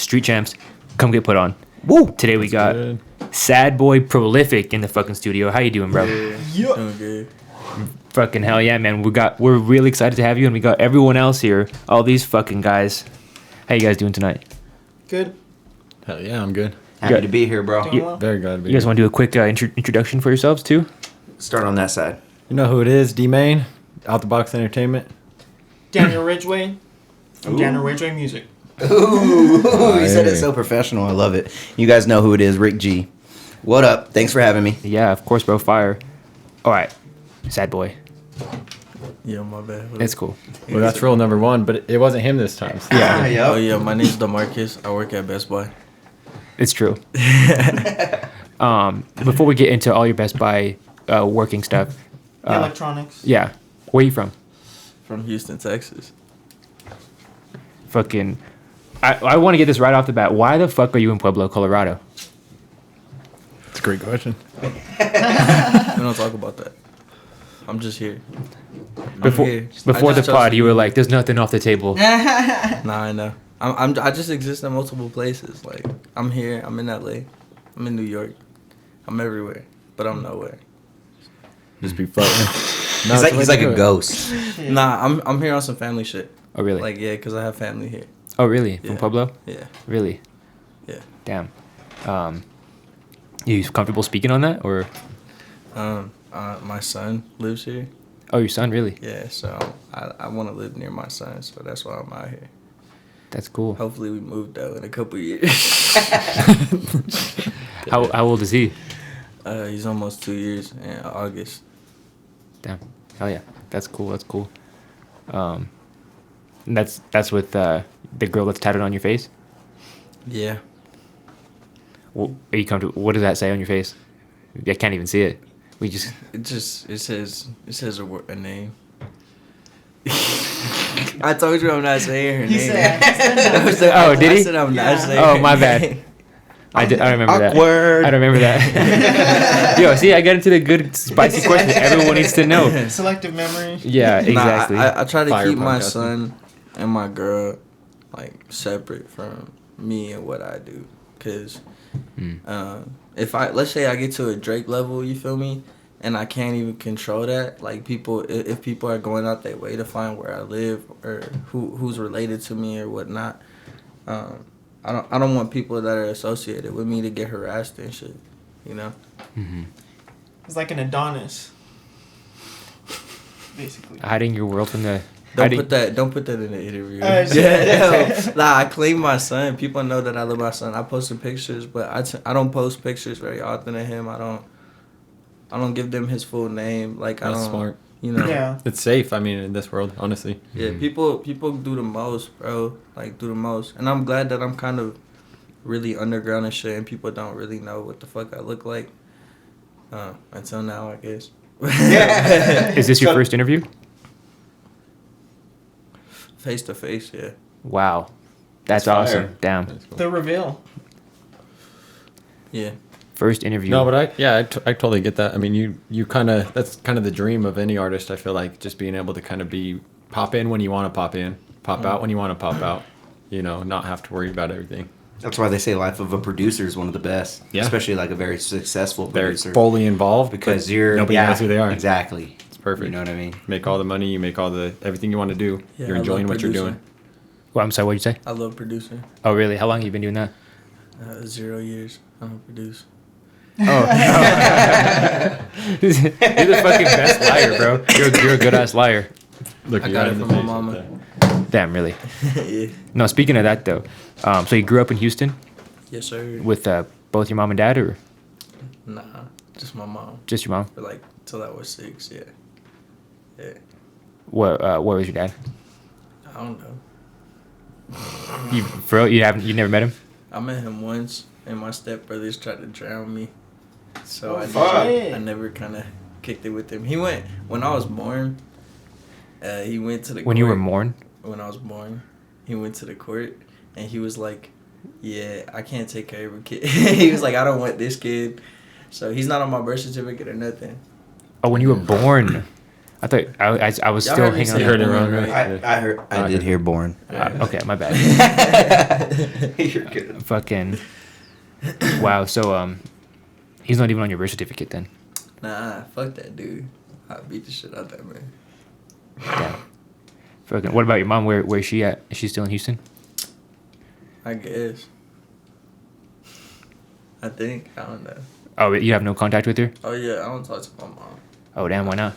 Street Champs, come get put on. Woo! Today we got Sadboy Prolific in the fucking studio. How you doing, bro? Yeah. Doing good. Fucking hell yeah, man. We're really excited to have you, and we got everyone else here. All these fucking guys. How you guys doing tonight? Good. Hell yeah, I'm good. Happy to be here, bro. Very glad to be You guys here. want to do a quick introduction for yourselves too? Start on that side. You know who it is? D-Main, Out the Box Entertainment. Daniel Ridgway from Daniel Ridgway Music. Ooh, you said it so professional. I love it. You guys know who it is, Rick G. What up? Thanks for having me. Yeah, of course, bro. Fire. All right, Sadboy. Yeah, my bad. It's cool. Well, that's rule number one, but it wasn't him this time. So. Yeah. Yep. Oh yeah, my name's DeMarcus. I work at Best Buy. It's true. Before we get into all your Best Buy working stuff, Electronics. yeah, where you from? From Houston, Texas. Fucking, I want to get this right off the bat. Why the fuck are you in Pueblo, Colorado? It's a great question. We don't talk about that. I'm just here. Before the pod, you were like, "There's nothing off the table." Nah, I know. I just exist in multiple places. Like I'm here. I'm in LA. I'm in New York. I'm everywhere, but I'm nowhere. Just be floating. He's like a ghost. Nah, I'm here on some family shit. Oh really? Like yeah, cause I have family here. Oh really? From Yeah. Pueblo? Yeah. Really? Yeah. Damn. You comfortable speaking on that, or? My son lives here. Oh, your son, really? Yeah, so I want to live near my son, so that's why I'm out here. That's cool. Hopefully we move though in a couple years. How old is he? He's almost 2 years in August. Damn. Hell yeah. That's cool. That's cool. And that's with the girl that's tattooed on your face? Yeah. Well, are you comfortable? What does that say on your face? I can't even see it. We just. It says a name. I told you I'm not saying her name. Oh, did he? I said I'm not saying. Oh, her my name. bad. I remember that. Awkward. I remember that. Yo, see, I got into the good spicy questions everyone needs to know. Selective memory. Yeah, exactly. Nah, I try to Fire keep my podcasting. son and my girl like separate from me and what I do, cause if let's say I get to a Drake level, you feel me, and I can't even control that, like if people are going out their way to find where I live or who's related to me or whatnot, I don't want people that are associated with me to get harassed and shit, you know. Mm-hmm. It's like an Adonis. Basically. Hiding your world from the. Don't put that in the interview. Yeah. Nah, I claim my son. People know that I love my son. I post some pictures, but I don't post pictures very often of him. I don't give them his full name. Like That's I don't. smart. You know. Yeah. It's safe, I mean, in this world, honestly. Yeah. People do the most, bro. Like do the most, and I'm glad that I'm kind of really underground and shit, and people don't really know what the fuck I look like. Until now, I guess. Is this your first interview? Face to face, yeah. Wow. That's awesome. fire. Damn. That's cool. The reveal. Yeah. First interview. No, but I totally get that. I mean, you kind of, that's kind of the dream of any artist, I feel like, just being able to kind of pop in when you want to pop in, pop out when you want to pop out, you know, not have to worry about everything. That's why they say life of a producer is one of the best. Yeah. Especially like a very successful They're producer. fully involved Because but nobody knows who they are. Exactly. It's perfect. You know what I mean? Make all the money, you make all the, everything you want to do. Yeah, You're I enjoying love what you're producing. doing. Well, I'm sorry, what'd you say? I love producing. Oh, really? How long have you been doing that? 0 years. I don't produce. Oh. You're the fucking best liar, bro. You're a good ass liar. Look, I you got right it in the from my face mama. with that. Damn, really. Yeah. No, speaking of that, though. So you grew up in Houston Yes, sir. with both your mom and dad, or Nah, just my mom. just your mom? For like till I was 6. Yeah. Yeah. Where was your dad? I don't know. For real? You never met him? I met him once, and my stepbrothers tried to drown me. So I never kind of kicked it with him. He went when I was born. He went to the When court. you were born? When I was born, he went to the court, and he was like, "Yeah, I can't take care of a kid." He was like, "I don't want this kid." So he's not on my birth certificate or nothing. Oh, when you were born. I thought I was Y'all still heard me hanging say on. You heard it born, wrong, right? right? I heard. I did hear born. Okay, my bad. You're good. Fucking. Wow. So he's not even on your birth certificate then. Nah, fuck that dude. I beat the shit out that man. Damn. Fucking. What about your mom? Where's she at? Is she still in Houston? I guess. I think. I don't know. Oh, you have no contact with her? Oh yeah, I don't talk to my mom. Oh damn, why not?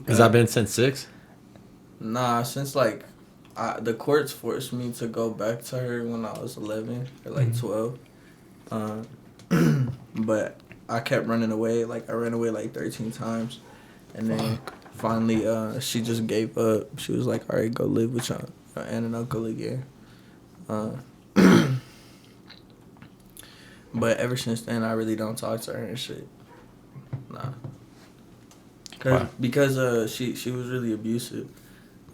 Has that been since 6? Nah, since like the courts forced me to go back to her when I was 11 or like 12. But I kept running away. Like I ran away like 13 times, and then finally she just gave up. She was like, "All right, go live with your aunt and uncle again." But ever since then, I really don't talk to her and shit. Nah. Because she was really abusive,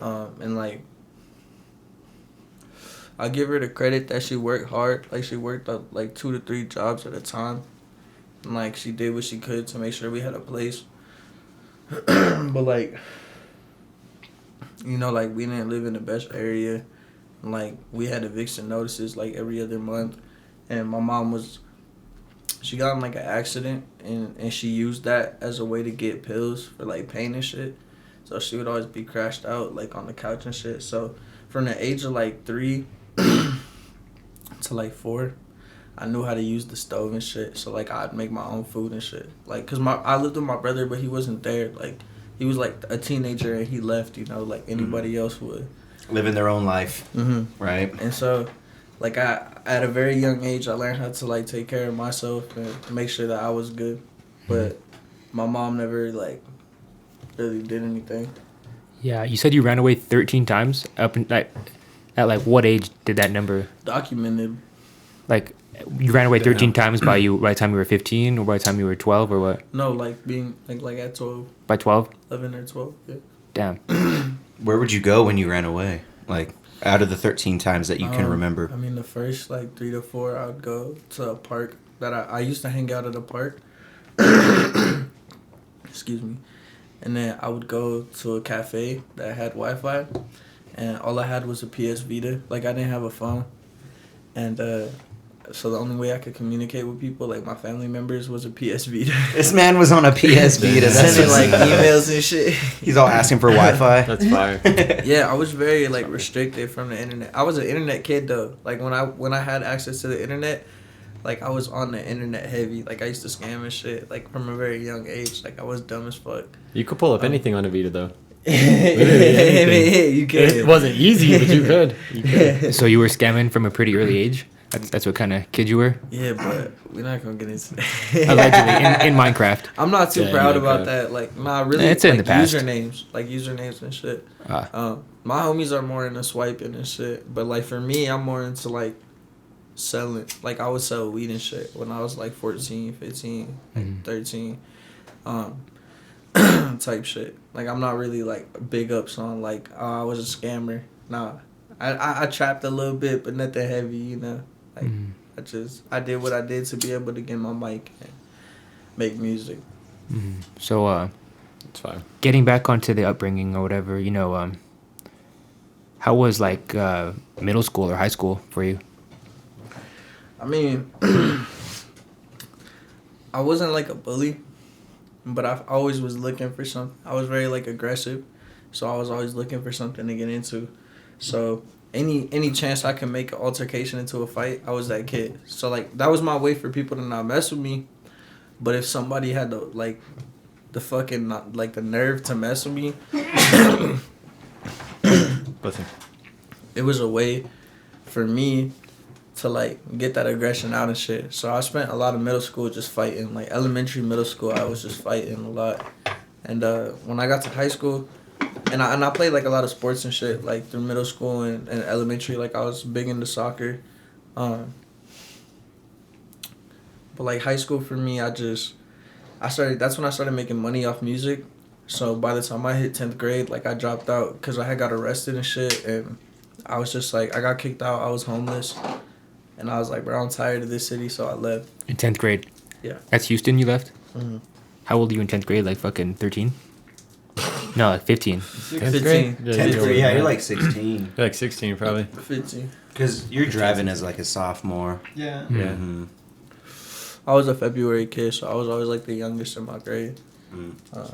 and like I give her the credit that she worked hard. Like she worked like 2 to 3 jobs at a time, and like she did what she could to make sure we had a place. But like, you know, like we didn't live in the best area, and like we had eviction notices like every other month, and my mom she got in like an accident, and she used that as a way to get pills for like pain and shit. So she would always be crashed out like on the couch and shit. So from the age of like 3 to like 4, I knew how to use the stove and shit. So like I'd make my own food and shit. Like cause I lived with my brother, but he wasn't there. Like he was like a teenager and he left. You know, like anybody else would. Living their own life, right? And so, like at a very young age, I learned how to like take care of myself and make sure that I was good. But my mom never like really did anything. Yeah, you said you ran away 13 times. Up in, like, at like what age did that number? Documented. Like, you ran away 13 times by the time you were 15, or by the time you were 12, or what? No, like being like at 12, By 12? 11 or 12. Yeah. Damn. Where would you go when you ran away? Like, out of the 13 times that you can remember. I mean, the first like 3 to 4, I would go to a park that I used to hang out at a park. Excuse me. And then I would go to a cafe that had Wi-Fi, and all I had was a PS Vita. Like I didn't have a phone, and so the only way I could communicate with people, like my family members, was a PS Vita. This man was on a PS Vita. That's Sending like just- emails and shit. He's all asking for Wi-Fi. That's fire. Yeah, I was very like restricted from the internet. I was an internet kid though. Like when I had access to the internet, like I was on the internet heavy. Like I used to scam and shit. Like from a very young age. Like I was dumb as fuck. You could pull up anything on a Vita though. You can. It wasn't easy, but you could. You could. So you were scamming from a pretty early age? That's what kind of kid you were? Yeah, but we're not gonna get into that. Allegedly, in Minecraft. I'm not too Yeah, proud Minecraft. about that. Like, nah, really. It's in like, the past. usernames and shit. My homies are more into swiping and shit. But like for me, I'm more into like selling. Like I would sell weed and shit when I was like 14, 15, like 13. Type shit. Like I'm not really like big ups on like, oh, I was a scammer. Nah. I trapped a little bit, but nothing heavy, you know. Like I did what I did to be able to get my mic and make music. So, It's fine. getting back onto the upbringing or whatever, you know, how was like middle school or high school for you? I mean, I wasn't like a bully, but I always was looking for something. I was very like aggressive, so I was always looking for something to get into. So any chance I could make an altercation into a fight, I was that kid. So like that was my way for people to not mess with me. But if somebody had the fucking not like the nerve to mess with me, Listen. it was a way for me to like get that aggression out and shit. So I spent a lot of middle school just fighting. Like elementary, middle school, I was just fighting a lot. And when I got to high school, and I played like a lot of sports and shit like through middle school and elementary. Like I was big into soccer. But like high school for me, that's when I started making money off music. So by the time I hit 10th grade, like I dropped out because I had got arrested and shit, and I was just like, I got kicked out. I was homeless, and I was like, bro, I'm tired of this city, so I left. In 10th grade? Yeah. That's Houston you left? Mm-hmm. How old are you in 10th grade? Like fucking 13? No, like 15. 10th grade? 10th grade, yeah, you're like 16. You're like 16 probably. 15. Because you're driving as like a sophomore. Yeah. Yeah. Mm-hmm. I was a February kid, so I was always like the youngest in my grade. Mm. Uh,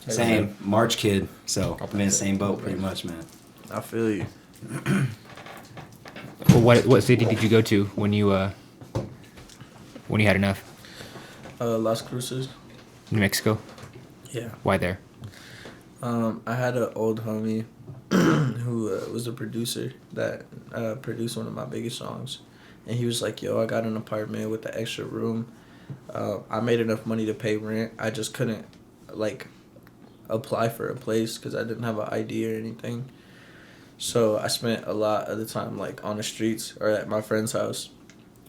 Same. March kid. So I'm in the same boat pretty much, man. I feel you. Well, what city did you go to when you had enough? Las Cruces. New Mexico? Yeah. Why there? I had an old homie who was a producer that produced one of my biggest songs. And he was like, yo, I got an apartment with an extra room. I made enough money to pay rent. I just couldn't, like, apply for a place because I didn't have an ID or anything. So I spent a lot of the time, like, on the streets or at my friend's house.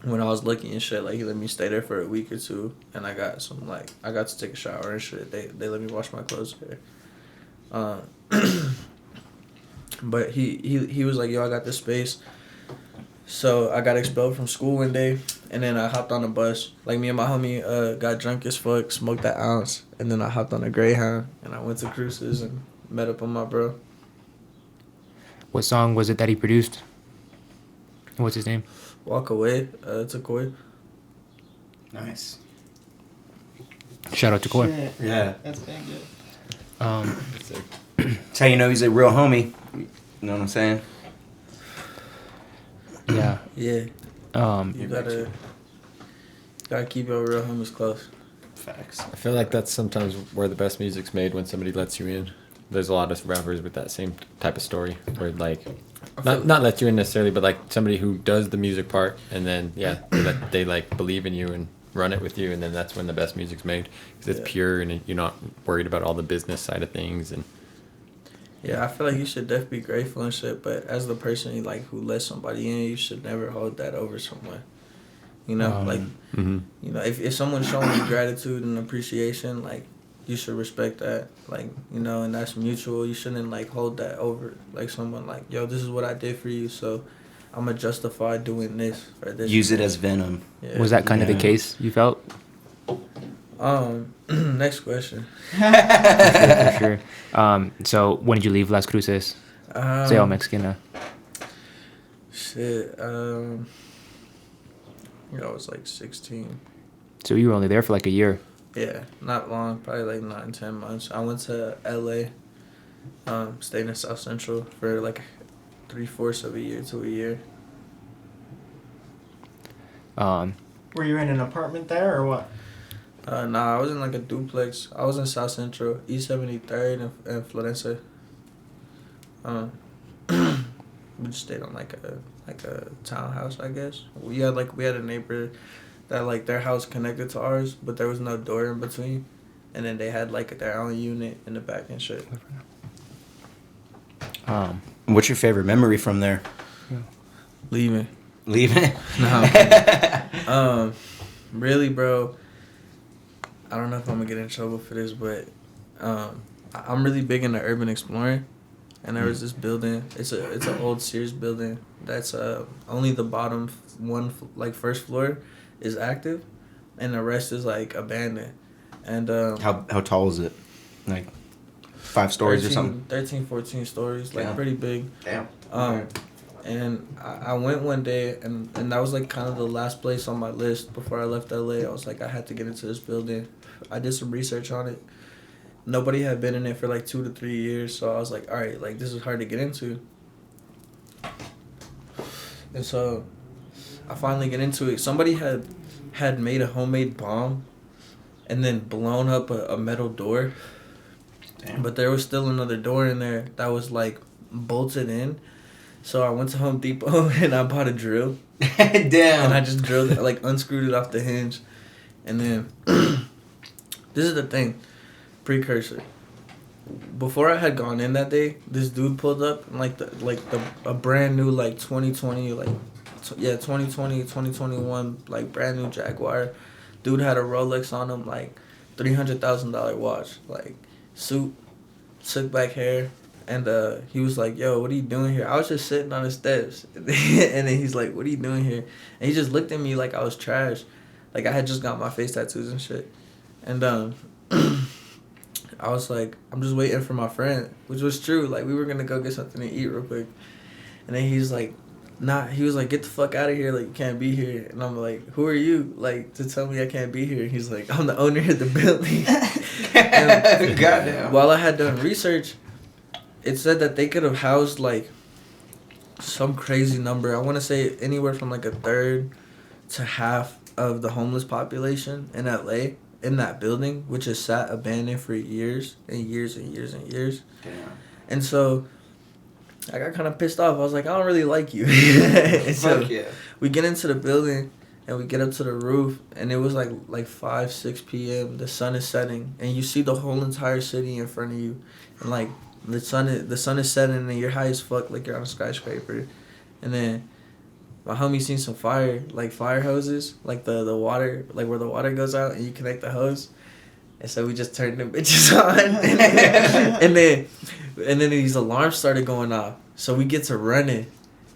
When I was looking and shit, like, he let me stay there for a week or two. And I got some, like, I got to take a shower and shit. They let me wash my clothes there. But he was like, yo, I got this space. So I got expelled from school one day, and then I hopped on a bus. Like, me and my homie got drunk as fuck, smoked that ounce, and then I hopped on a Greyhound, and I went to Cruces and met up with my bro. What song was it that he produced? What's his name? Walk Away, to Koi. Nice. Shout out to Core. Shit. Yeah. That's big, good. That's how you know he's a real homie. You know what I'm saying? Yeah. Yeah, you gotta keep your real homies close. Facts. I feel like that's sometimes where the best music's made, when somebody lets you in. There's a lot of rappers with that same type of story where, like, not let you in necessarily, but like somebody who does the music part, and then they like believe in you and run it with you, and then that's when the best music's made, because it's pure and you're not worried about all the business side of things. And Yeah, I feel like you should definitely be grateful and shit, but as the person like who lets somebody in, you should never hold that over someone. You know, mm-hmm. you know, if someone's showing you gratitude and appreciation, like, you should respect that, like, you know, and that's mutual. You shouldn't like hold that over, like, someone like, yo, this is what I did for you, so I'm gonna justify doing this or this. Use it as venom. Yeah. Was that kind of the Yeah. case you felt? Next question. For sure. So when did you leave Las Cruces? Say all Mexican. Shit. I was like 16. So you were only there for like a year. Yeah, not long. Probably like 9-10 months. I went to LA. Stayed in South Central for like 3/4 of a year to a year. Were you in an apartment there or what? Nah, I was in like a duplex. I was in South Central, East 73rd and Florencia. We just stayed on like a townhouse, I guess. We had a neighbor that like their house connected to ours, but there was no door in between, and then they had like their own unit in the back and shit. What's your favorite memory from there? Leaving. Leaving? No. Really, bro. I don't know if I'm gonna get in trouble for this, but I'm really big into urban exploring. And there was this building. It's an old Sears building that's only the bottom one, like, first floor is active, and the rest is like abandoned. And How tall is it? Like 5 stories or something? 13, 14 stories, like, Yeah. pretty big. Damn. And I went one day, and that was like kind of the last place on my list before I left LA. I was like, I had to get into this building. I did some research on it. Nobody had been in it for like 2 to 3 years, so I was like, all right, like, this is hard to get into. And so I finally get into it. Somebody had made a homemade bomb and then blown up a metal door. Damn. But there was still another door in there that was like bolted in. So I went to Home Depot and I bought a drill. Damn. And I just drilled it, like, unscrewed it off the hinge. And then this is the thing. Precursor. Before I had gone in that day, this dude pulled up and a brand new 2020 2021 like brand new Jaguar. Dude had a Rolex on him, like $300,000 watch, like suit, slick back hair, and he was like, "Yo, what are you doing here?" I was just sitting on the steps, and then he's like, "What are you doing here?" And he just looked at me like I was trash, like I had just got my face tattoos and shit, and I was like, I'm just waiting for my friend, which was true. Like, we were gonna go get something to eat real quick, and then he's like, nah. He was like, get the fuck out of here. Like, you can't be here. And I'm like, who are you? Like, to tell me I can't be here. He's like, I'm the owner of the building. And Goddamn. while I had done research, it said that they could have housed like some crazy number. I want to say anywhere from like a third to half of the homeless population in LA in that building, which has sat abandoned for years and years and years and years. Damn. And so I got kind of pissed off. I was like, I don't really like you. And so Fuck yeah. we get into the building and we get up to the roof, and it was like 5, 6 p.m. The sun is setting, and you see the whole entire city in front of you, and like the sun is setting, and you're high as fuck, like you're on a skyscraper. And then my homie seen some fire hoses, like the water, like where the water goes out and you connect the hose. And so we just turned them bitches on. and then these alarms started going off. So we get to running.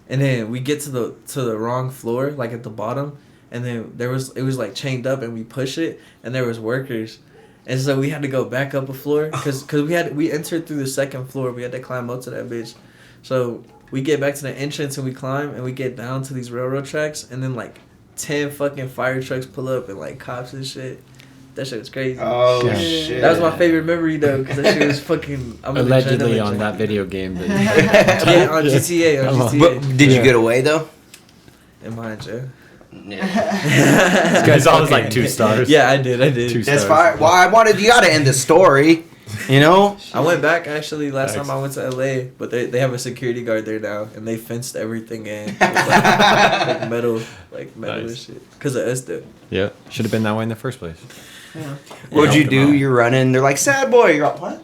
And then we get to the wrong floor, like at the bottom. And then it was like chained up, and we push it, and there was workers. And so we had to go back up a floor cuz we entered through the second floor. We had to climb up to that bitch. So we get back to the entrance and we climb, and we get down to these railroad tracks, and then like 10 fucking fire trucks pull up, and like cops and shit. That shit was crazy. Oh, Yeah. shit. That was my favorite memory though, because that shit was fucking. I'm an Allegedly adrenaline on that junkie. video game. That Yeah, on GTA. On GTA. But did you get away, though? In my jail. Yeah. This guy's always like 2 stars. Yeah, I did. 2 That's stars. fine. Well, you gotta end the story. You know? I went back actually last Nice. time I went to LA, but they have a security guard there now, and they fenced everything in with like metal and Nice. shit. Cause of us though. Yeah, should have been that way in the first place. What'd you helped do? him out. You're running. They're like, sad boy. You're like, what?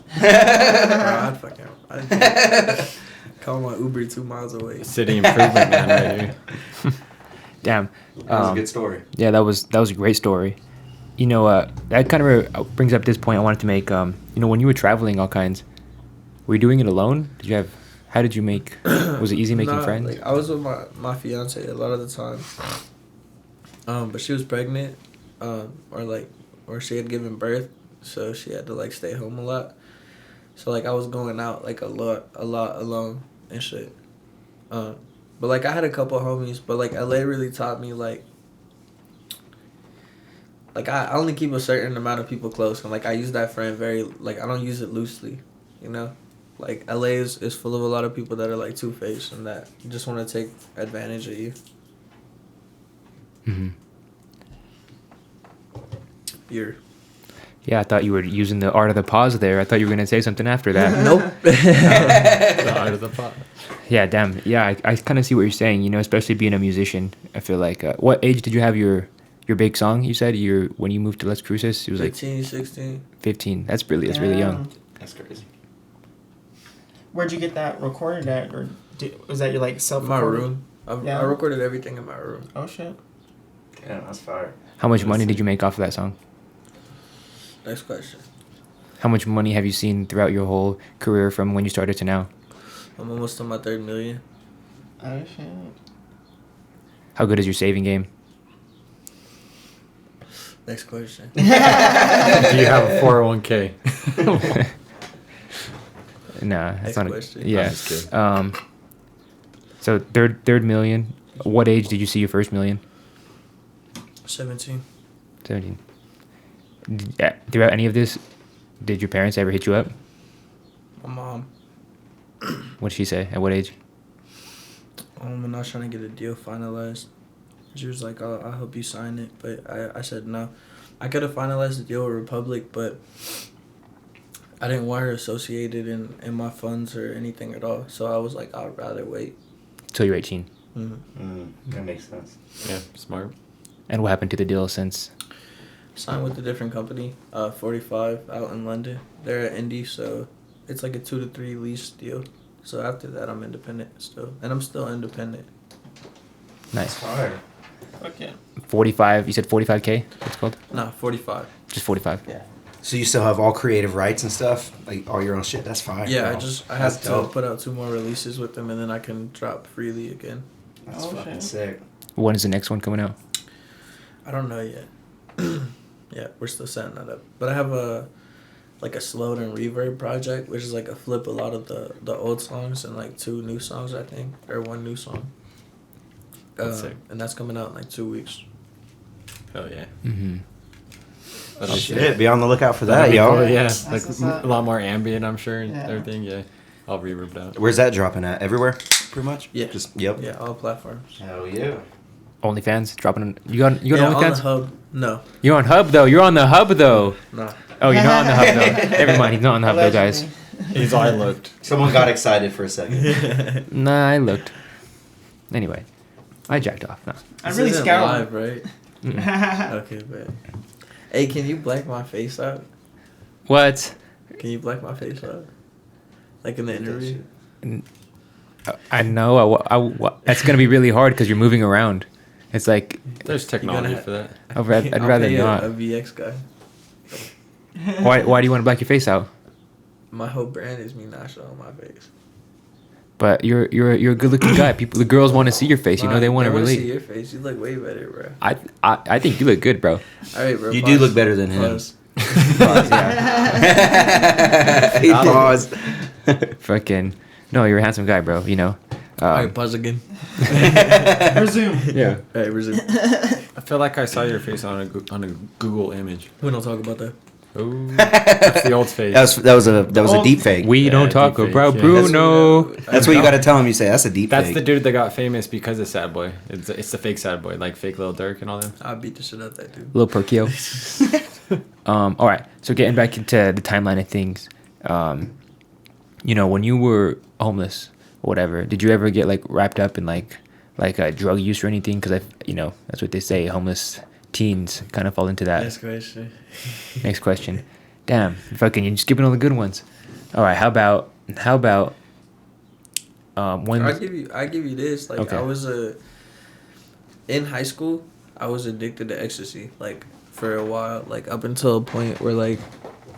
I'd call my Uber 2 miles away. City improvement man right here. Damn. That was a good story. Yeah, that was a great story. You know, that kind of brings up this point I wanted to make. You know, when you were traveling all kinds, were you doing it alone? How did you make, was it easy making Nah, friends? Like, I was with my fiance a lot of the time. But she was pregnant, or she had given birth, so she had to like stay home a lot. So like I was going out like a lot alone and shit. But like I had a couple homies, but like LA really taught me like I only keep a certain amount of people close, and like I use that friend very like I don't use it loosely, you know. Like LA is full of a lot of people that are like two-faced and that just want to take advantage of you. Mm-hmm. You're Yeah, I thought you were using the art of the pause there. I thought you were going to say something after that. nope. The art of the pot. Yeah, damn. Yeah, I kind of see what you're saying, you know, especially being a musician. I feel like, what age did you have your big song, you said? When you moved to Las Cruces, it was like 15, 16. 15. That's really young. That's crazy. Where'd you get that recorded at, or was that your like self? My room. I Yeah. recorded everything in my room. Oh shit. Damn, that's fire. How much money did you make off of that song? Next question. How much money have you seen throughout your whole career from when you started to now? I'm almost on my 3rd million. Oh shit. How good is your saving game? Next question. Do you have a 401k? Nah, that's Next not a, question. yeah. I'm just kidding. So third million. What age did you see your first million? 17. 17. Throughout any of this, did your parents ever hit you up? My mom. What did she say? At what age? When I was trying to get a deal finalized, she was like, I'll help you sign it. But I said no. I could have finalized the deal with Republic, but I didn't want her associated in my funds or anything at all. So I was like, I'd rather wait. Till you're 18. That makes sense. Yeah, smart. And what happened to the deal since? Signed with a different company, 45 out in London. They're at Indy, so it's like a 2 to 3 lease deal. So after that, I'm independent still. And I'm still independent. Nice. Fire. Okay. 45. You said 45K? What's it called? Nah, 45. Just 45. Yeah. So you still have all creative rights and stuff? Like all your own shit? That's fire. Yeah, bro. I have That's to dope. put out 2 more releases with them, and then I can drop freely again. That's Oh, fucking shit. sick. When is the next one coming out? I don't know yet. Yeah, we're still setting that up. But I have like a slowed and reverb project, which is like a flip a lot of the old songs and like 2 new songs, I think, or 1 new song. That's sick. And that's coming out in like 2 weeks. Hell yeah. Mm-hmm. That'll Shit, be on the lookout for that'll that, be y'all. cool, yeah, That's like what's up. a lot more ambient, I'm sure, and Yeah. everything. Yeah, all reverbed out. Where's that dropping at? Everywhere, pretty much. Yeah. Just yep. Yeah, all platforms. Hell yeah. OnlyFans dropping. You on Yeah, on the OnlyFans? hub. No, You're on Hub though. You're on the Hub though. no. Oh, you're not on the Hub though. Never mind. He's not on the Hub though, guys. Allegedly. He's I looked. Someone got excited for a second. Nah, I looked. Anyway, I jacked off. Nah. I'm This really isn't scoured. live, right? Okay, but hey, can you black my face out? What? Can you black my face out? Like in the interview? I know. That's gonna be really hard because you're moving around. It's like There's technology ha- for that. I'd rather I'll pay not. a VX guy. Why do you want to black your face out? My whole brand is me not showing my face. But you're a good looking guy. The girls want to see your face. You know they want to wanna see relate. your face. You look way better, bro. I think you look good, bro. All right, bro. You pause. do look better than him. Pause. He paused. Fucking no, you're a handsome guy, bro. You know. All right, pause again. Resume. Yeah. All right, resume. I feel like I saw your face on a Google image. We don't talk about that. Oh, that's the old face. That was a deep fake. We Yeah, don't talk deep about fakes, yeah. Bruno. That's what you got to tell him. You say that's a deep That's fake. the dude that got famous because of Sadboy. It's the fake Sadboy, like fake Lil Deryk and all them. I beat the shit out that dude. Little Perkio. All right. So getting back into the timeline of things, you know, when you were homeless or whatever, did you ever get like wrapped up in like drug use or anything? Because that's what they say. Homeless teens kind of fall into that. Next question. Next question. Damn, fucking, you're skipping all the good ones. All right. How about when? I give you this. Like Okay. I was in high school. I was addicted to ecstasy. Like for a while. Like up until a point where like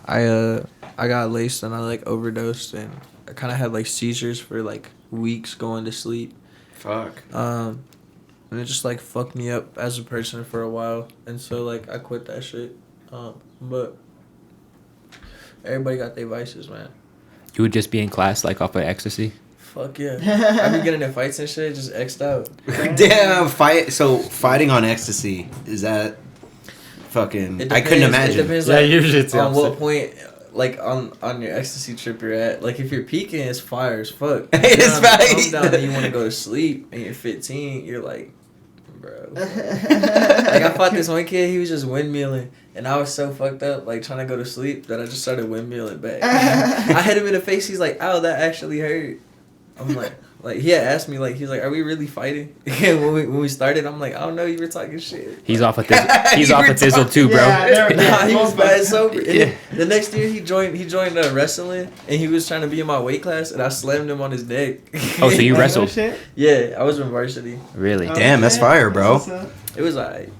I got laced and I like overdosed and I kind of had like seizures for like weeks going to sleep. Fuck. And it just like fucked me up as a person for a while, and so like I quit that shit. But everybody got their vices, man. You would just be in class like off of ecstasy. Fuck yeah. I be getting in fights and shit, just X'd out. Damn, fighting on ecstasy, is that fucking It I couldn't depends- imagine. It depends Yeah, like, usually it's the on what opposite. point, like on your ecstasy trip you're at. Like if you're peaking, it's fire as fuck. It's If you're on the right. come down and you want to go to sleep and you're 15, you're like, bro. Like I fought this one kid, he was just windmilling, and I was so fucked up, like trying to go to sleep, that I just started windmilling back. I hit him in the face. He's like, "Ow, that actually hurt." I'm like he had asked me, like, he's like, "Are we really fighting?" And when we started, I'm like, "I don't know, you were talking shit." He's off of he's You off were of Thizzle too, bro. Yeah, Nah, he was bad sober. And Yeah. then the next year he joined wrestling, and he was trying to be in my weight class, and I slammed him on his neck. Oh, so you Oh, no wrestled? shit? Yeah, I was in varsity. Really? Oh, Damn, that's shit. fire, bro. That's what's up. It was alright.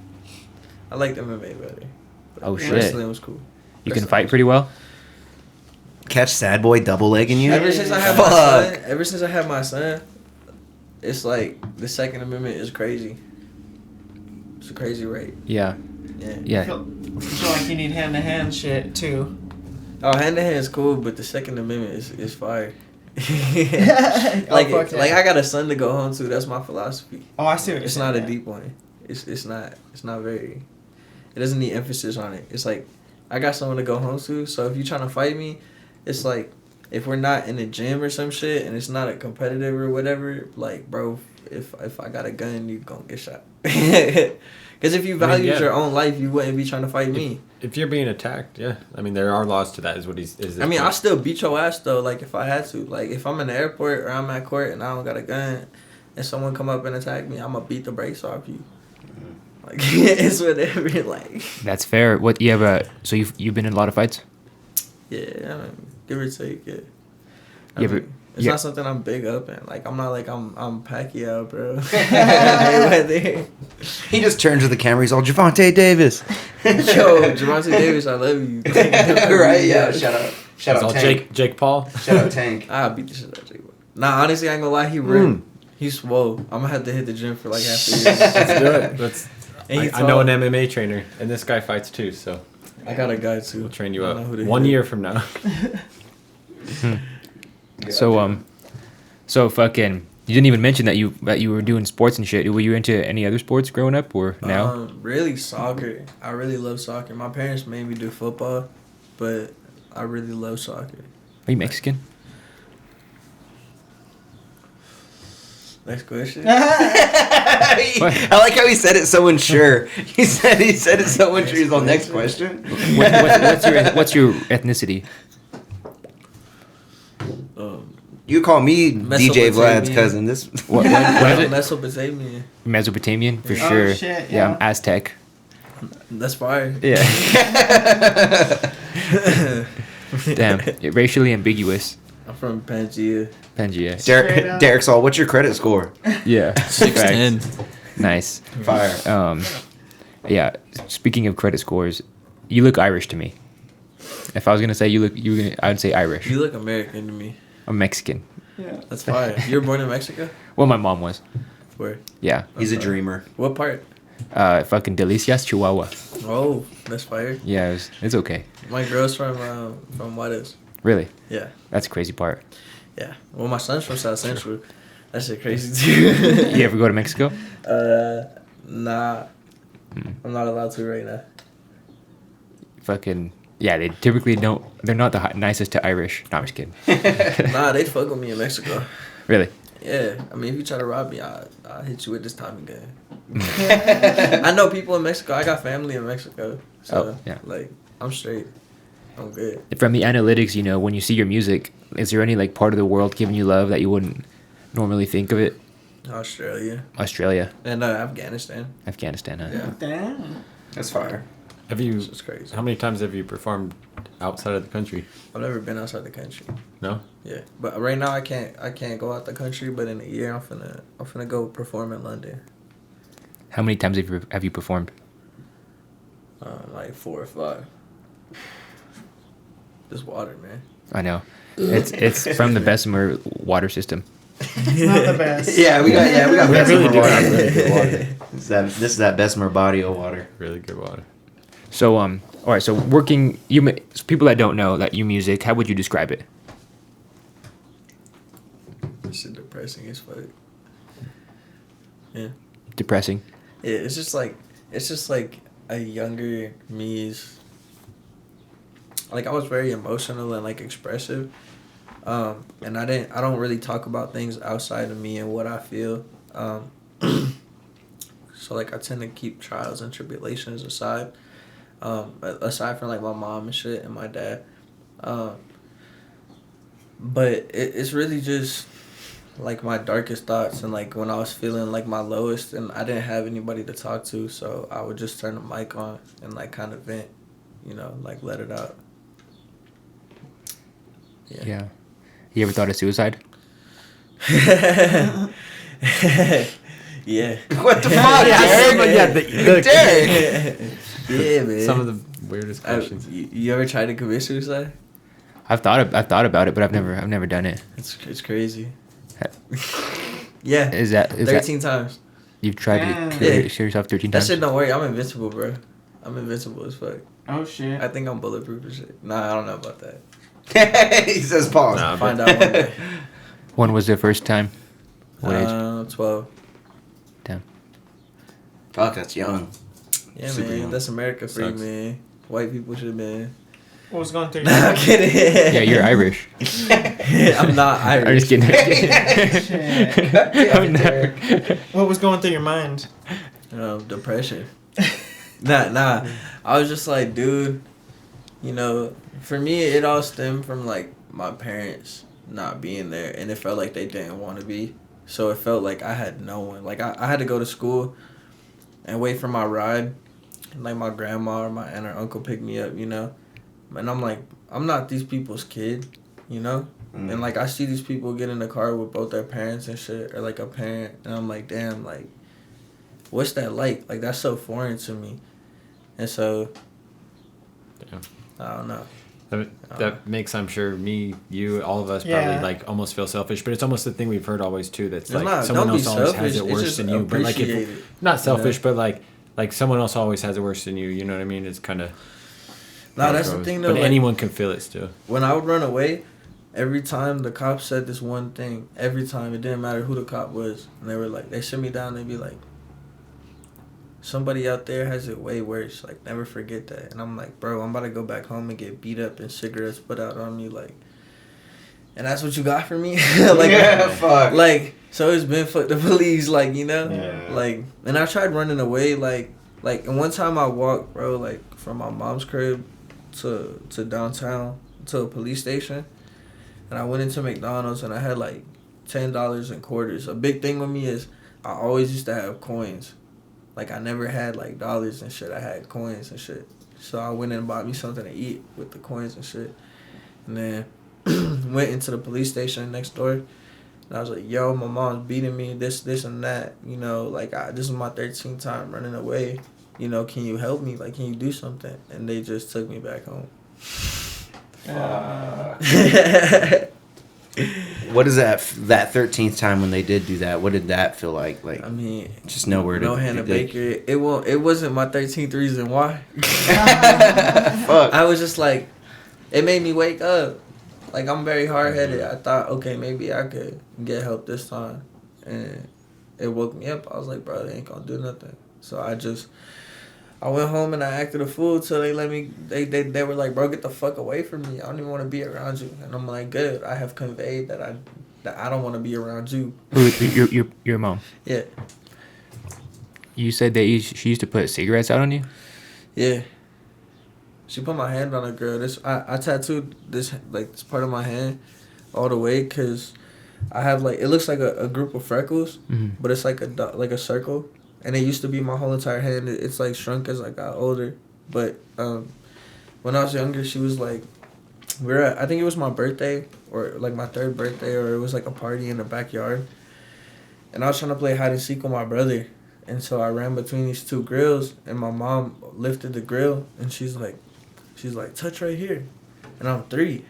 I liked MMA better. But Oh, shit. Wrestling was cool. You can Wrestling fight was pretty well. Catch sad boy double legging you. Ever since I had my son, it's like the Second Amendment is crazy. It's a crazy rate. Yeah. Yeah. Yeah. Feel like you need hand to hand shit too. Oh, hand to hand is cool, but the Second Amendment is fire. Oh, like fuck yeah. like I got a son to go home to. That's my philosophy. Oh, I see what you're It's saying, not a yeah. deep one. It's not very. It doesn't need emphasis on it. It's like I got someone to go home to. So if you're trying to fight me, it's like if we're not in the gym or some shit and it's not a competitive or whatever. Like, bro, if I got a gun, you gonna get shot. Because if you valued yeah. your own life, you wouldn't be trying to fight me. If you're being attacked, yeah. I mean, there are laws to that. Is what he's. Is I mean, I'll still beat your ass though. Like if I had to. Like if I'm in the airport or I'm at court and I don't got a gun, and someone come up and attack me, I'm gonna beat the brakes off you. Like it's whatever. Like That's fair. What you have so you've been in a lot of fights? yeah, I mean, give or take. Yeah. I Yeah, mean, but- it's yeah. not something I'm big up in. Like I'm not like I'm Pacquiao, bro. Mayweather. He just turns to the camera. He's all Javante Davis. Yo, Javante Davis, I love you. Right? Yeah. Shout out. Shout It's out all Tank. Jake Paul. Shout out Tank. I beat the shit out of Jake. Nah, honestly, I ain't gonna lie. He ripped. He's swole. I'm gonna have to hit the gym for like half a year. Let's do it. Let's. And I he's know an tall. MMA trainer, and this guy fights too. So I got a guy too. We'll train you I don't know who up to 1 hit. year from now. So fucking, you didn't even mention that you were doing sports and shit. Were you into any other sports growing up or now? Really soccer. I really love soccer. My parents made me do football, but I really love soccer. Are you Mexican? Next question. I like how he said it so unsure. He said it so unsure. He's on next question. What's your ethnicity? You call me DJ Vlad's Mesopotamian. cousin. This What is it? Mesopotamian. Mesopotamian for Oh, sure. shit, Yeah, I'm yeah. Aztec. That's fire. Yeah. Damn, racially ambiguous. I'm from Pangea. Pangea. Straight up. Derek Saul, what's your credit score? Yeah. 6'10". Nice. Fire. Yeah. Speaking of credit scores, you look Irish to me. If I was gonna say I would say Irish. You look American to me. I'm Mexican. Yeah. That's fire. You were born in Mexico? Well, my mom was. Where? Yeah. He's a dreamer. What part? Fucking Delicias, Chihuahua. Oh, that's fire. Yeah, it's okay. My girl's from Juarez. Really, Yeah. that's the crazy part. Yeah. Well, my son's from South Central. That shit crazy too. You ever go to Mexico? Nah. I'm not allowed to right now. Fucking yeah, they typically don't. They're not the nicest to Irish. No, I'm just kidding. Nah, they'd fuck with me in Mexico. Really? Yeah. I mean, if you try to rob me, I'll hit you with this Tommy gun. I know people in Mexico. I got family in Mexico. So, Oh, yeah. like, I'm straight. I'm good. From the analytics, when you see your music, is there any like part of the world giving you love that you wouldn't normally think of it? Australia. Australia, And Afghanistan. Afghanistan, huh? Yeah. Damn. That's fire. Have you? It's crazy. How many times have you performed outside of the country? I've never been outside the country. No. Yeah, but right now I can't go out the country. But in a year, I'm finna go perform in London. How many times have you performed? Like 4 or 5. This water, man. I know. It's from the Bessemer water system. Not the best. Yeah, we got We Bessemer really do water. have really good water. This is that Bessemer body of water. Really good water. So all right. So working, so people that don't know that you music, how would you describe it? This shit depressing as fuck. Yeah. Depressing. Yeah, it's just like a younger me's. Like I was very emotional and like expressive, and I don't really talk about things outside of me and what I feel. So like I tend to keep trials and tribulations aside, aside from like my mom and shit and my dad, but it's really just like my darkest thoughts and like when I was feeling like my lowest and I didn't have anybody to talk to, so I would just turn the mic on and like kind of vent, like let it out. Yeah. You ever thought of suicide? Yeah. What the fuck, Derek? Derek. Yeah, man. Some of the weirdest questions. You ever tried to commit suicide? I've thought about it, but I've never done it. It's crazy. Yeah. Is that 13 times. you've tried Damn. to kill yourself 13 That times? shit don't worry. I'm invincible, bro. I'm invincible as fuck. Oh shit. I think I'm bulletproof and shit. Nah, I don't know about that. He says pause. Nah, Find out one day. When was the first time? What age? 12. Damn. Fuck, that's young. Yeah, Super man. young. That's America for you, Sucks. man. White people should have been. What was going through your Nah, I'm mind? kidding. Yeah, you're Irish. I'm not I'm Irish. just kidding. Shit. I'm not- What was going through your mind? Depression. Nah. I was just like, dude, for me, it all stemmed from like my parents not being there, and it felt like they didn't want to be. So it felt like I had no one. Like I had to go to school and wait for my ride, and like my grandma or my aunt or uncle pick me up, And I'm like, I'm not these people's kid, And like I see these people get in the car with both their parents and shit, or like a parent, and I'm like, damn, like, what's that like? Like that's so foreign to me, and so, Damn. I don't know. That makes, I'm sure, me, you, all of us Yeah. probably like almost feel selfish, but it's almost the thing we've heard always too. That's It's like not- someone don't be else always has selfish, it it's worse just than you, but like appreciate it, not selfish, you know? but like someone else always has it worse than you. You know what I mean? It's kind of Nah, how it that's the goes. thing, though, But like- anyone can feel it still. When I would run away, every time the cops said this one thing, every time, it didn't matter who the cop was. And they were like, they sit me down, they'd be like, somebody out there has it way worse. Like, never forget that. And I'm like, bro, I'm about to go back home and get beat up and cigarettes put out on me. Like, and that's what you got for me? Like, Yeah, fuck. Like, so it's been fuck the police, like, you know? Yeah. Like, and I tried running away, like, and one time I walked, bro, like, from my mom's crib to downtown to a police station. And I went into McDonald's and I had, like, $10 in quarters. A big thing with me is I always used to have coins. Like, I never had, like, dollars and shit. I had coins and shit. So I went in and bought me something to eat with the coins and shit. And then went into the police station next door. And I was like, yo, my mom's beating me, this, and that. You know, like, this is my 13th time running away. You know, can you help me? Like, can you do something? And they just took me back home. What is that 13th time when they did do that? What did that feel like? Like, I mean, just nowhere to no Hannah like- Baker. It wasn't my 13th reason why. Fuck. I was just like, it made me wake up. Like, I'm very hard headed. I thought, okay, maybe I could get help this time, and it woke me up. I was like, bro, they ain't gonna do nothing. So I went home and I acted a fool till they let me. They were like, bro, get the fuck away from me. I don't even want to be around you. And I'm like, good. I have conveyed that I don't want to be around you. Your mom. Yeah, You said that she used to put cigarettes out on you. yeah. She put my hand on a girl. I tattooed this part of my hand all the way because I have like, it looks like a group of freckles, but it's like a circle. And it used to be my whole entire hand. It's like shrunk as I got older. But when I was younger, she was like, I think it was my birthday or like my 3rd birthday, or it was like a party in the backyard. And I was trying to play hide and seek with my brother. And so I ran between these two grills, and my mom lifted the grill, and she's like, touch right here. And I'm 3.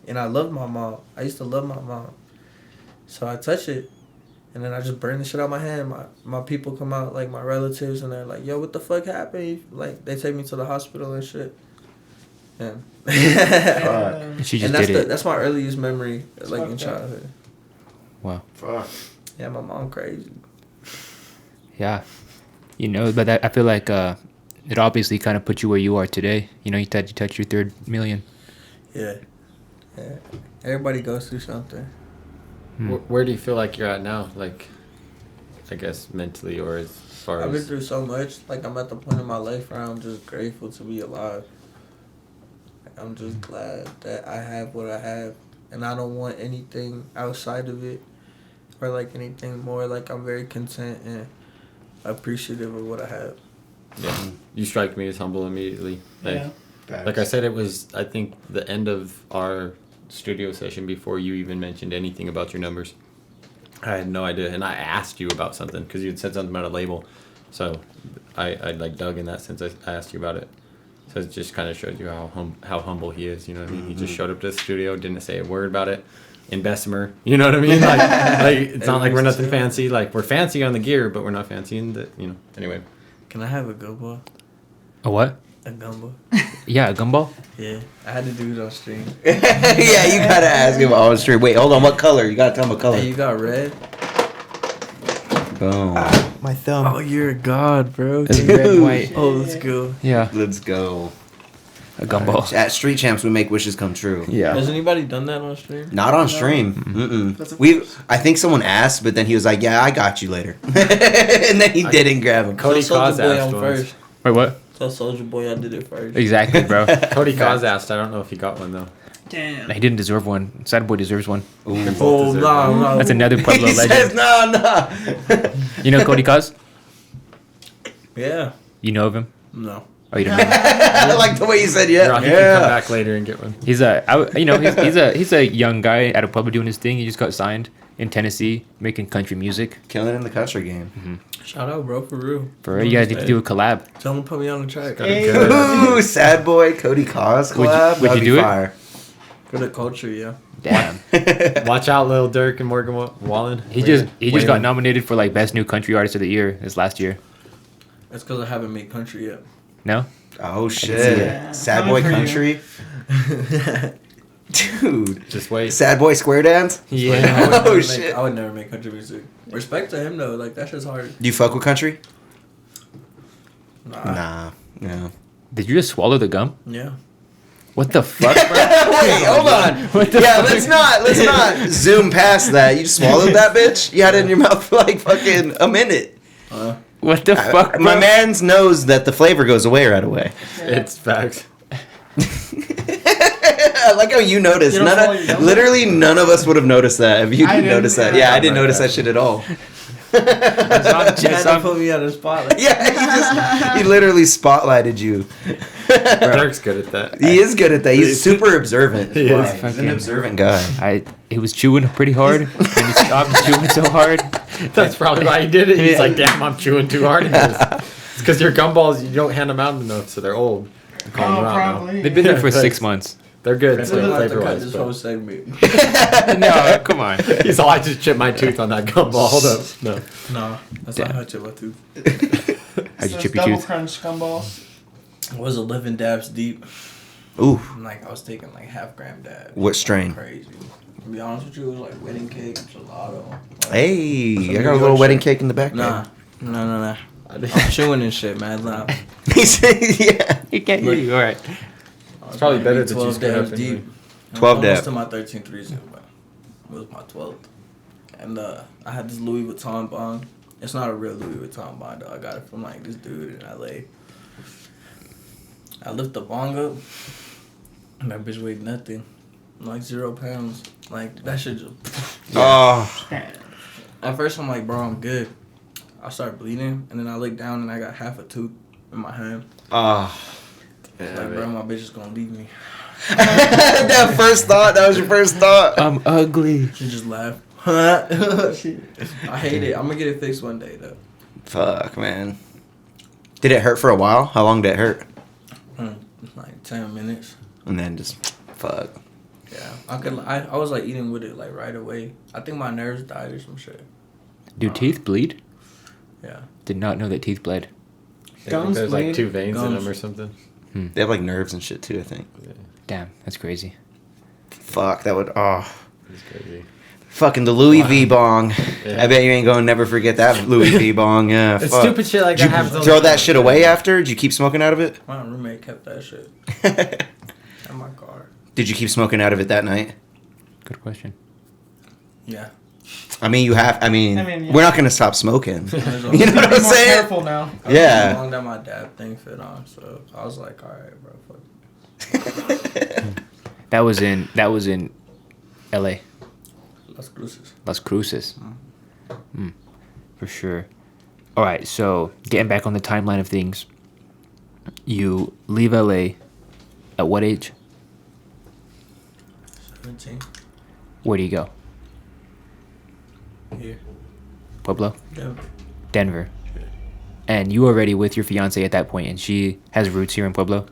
And I love my mom. I used to love my mom. So I touch it. And then I just burn the shit out my hand. My people come out, like my relatives, and they're like, yo, what the fuck happened? Like, they take me to the hospital and shit. Yeah. And she just and did it. that's my earliest memory, like in Fuck that. childhood. Wow. Fuck. Yeah, my mom crazy. Yeah. You know, but I feel like it obviously kind of put you where you are today. You know, you touched your 3rd million. Yeah. Yeah. Everybody goes through something. Where do you feel like you're at now? Like, I guess mentally or as far I've been as... through so much. Like, I'm at the point in my life where I'm just grateful to be alive. Like, I'm just glad that I have what I have. And I don't want anything outside of it or, like, anything more. Like, I'm very content and appreciative of what I have. Yeah. You strike me as humble immediately. Like, Yeah. like I said, it was, I think, the end of our studio session before you even mentioned anything about your numbers. I had no idea, and I asked you about something because you had said something about a label, so I like dug in that sense. I asked you about it, so it just kind of shows you how humble he is. You know what I mean? He just showed up to the studio, didn't say a word about it, in Bessemer. You know what I mean? Like it's not like we're nothing fancy. Like, we're fancy on the gear, but we're not fancy in the, you know. Anyway, Can I have a gumball? A what? A gumball? Yeah, a gumball. Yeah. I had to do it on stream. Yeah, you gotta ask him on stream. Wait, hold on. What color? You gotta tell him what color. Hey, you got red? Boom. My thumb. Oh, you're a god, bro. It's red and white. Oh, let's go. Yeah, Let's go. a gumball. At Street Champs, we make wishes come true. Yeah. Has anybody done that on stream? Not on stream. That's a- I think someone asked, but then he was like, "Yeah, I got you later," and then he didn't grab him. Cody Tell Cause Soulja Boy asked I'm once. first. Wait, what? Tell Soldier Boy I did it first. Exactly, bro. Cody Cause asked. I don't know if he got one though. Damn. He didn't deserve one. Sadboy deserves one. Ooh. Oh, no. That's another Pueblo He says, legend. "No." You know Cody Cause? Yeah. You know of him? No. Oh, you don't know him? I like the way you said, He "Yeah." can come back later and get one. He's he's a young guy out of Pueblo doing his thing. He just got signed in Tennessee, making country music. Killing it in the country game. Shout out, bro, for real. For real, you guys need to do a collab. Tell him to put me on the track. Hey. Ooh, Sad Boy, Cody Cause Would you- collab. would That'd you be do it? fire. For the culture, yeah. Damn. Watch out, Lil Deryk and Morgan Wallen. He just got Wayland. nominated for like best new country artist of the year this last year. That's because I haven't made country yet. No. Oh see shit. it. Sad Boy Coming for you. Country. Dude. Just wait. Sad Boy Square Dance? Yeah. Oh shit. I would never make country music. Respect to him though, like that shit's hard. Do you fuck with country? Nah. No. Did you just swallow the gum? Yeah. What the fuck, bro? Wait, hold on. What the Yeah, fuck? let's not zoom past that. You just swallowed that bitch? You had it in your mouth for like fucking a minute. What the fuck, bro? My man's knows that the flavor goes away right away. It's facts. I like how you noticed. You don't follow your nose? Literally none of us would have noticed that if you I didn't didn't, notice that. yeah. Yeah, I didn't Right notice there. that shit at all. Had to put me on the spot. Like, Yeah, he literally spotlighted you. Deryk's good at that. He is good at that. He's super observant. He is. Wow, he's an Fucking- observant guy. He was chewing pretty hard, and he stopped chewing so hard. That's probably why he did it. He's Yeah. like, damn, I'm chewing too hard. It's because your gumballs, you don't hand them out enough, so they're old. Oh, Call them out now. probably. They've been there for Yeah, 6 months. They're good. That's So what I have to flavor cut wise. this whole segment. No, come on. He's all, I just chipped my tooth on that gumball. Hold up. No. No, that's Damn. not how I chip my tooth. How'd you Those chip your double tooth? crunch gumballs. I was 11 dabs deep. Ooh, And, like I was taking like half-gram dabs. what strain? Crazy. To be honest with you, it was like wedding cake, gelato. Like, Hey, Some I New got a little York wedding shit. cake in the back Nah, there. no. I'm chewing and shit, man. Nah. He said, yeah. You can't hear you. All right. It's probably better that you 12 split up dabs anyway. deep. 12 Almost dab. to my 13th reason, but it was my 12th. And I had this Louis Vuitton bond. It's not a real Louis Vuitton bond, though. I got it from like this dude in LA. I lift the bong up, and that bitch weighed nothing. Like 0 pounds. Like that shit just. Oh, At first, I'm like, bro, I'm good. I start bleeding, and then I look down and I got half a tooth in my hand. oh. Like, bro, my bitch is gonna leave me. That first thought, that was your first thought. I'm ugly. She just laughed. I hate it. I'm gonna get it fixed one day, though. Fuck, man. Did it hurt for a while? How long did it hurt? Like 10 minutes. And then just, fuck. Yeah, I was like eating with it like right away. I think my nerves died or some shit. Do teeth bleed? Yeah. Did not know that teeth bled. Gums There's like bleed. 2 veins in Gums. them or something. They have like nerves and shit too, I think. Damn, that's crazy. Fuck, that would, oh. It's crazy. Fucking the Louis V bong. Yeah. I bet you ain't gonna never forget that Louis V bong. Yeah, It's fuck. stupid shit like Did that you happens all throw the that time. shit away after? Did you keep smoking out of it? My roommate kept that shit in my car. Did you keep smoking out of it that night? Good question. Yeah. I mean, yeah. yeah. We're not gonna stop smoking. You You know Be what I'm more saying? careful now. Yeah. How long that my dad thing fit on, so I was like, all right, bro, fuck it. That was in L.A. Las Cruces. Las Cruces. For sure. All right, so getting back on the timeline of things, you leave LA at what age? 17. Where do you go? Here. Pueblo? Yeah. Denver. And you already with your fiance at that point, and she has roots here in Pueblo?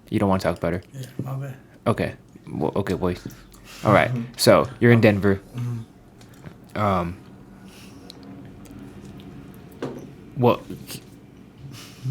You don't want to talk about her? Yeah, my bad. Okay. Well, okay, boy. All right. So you're in Denver. Well.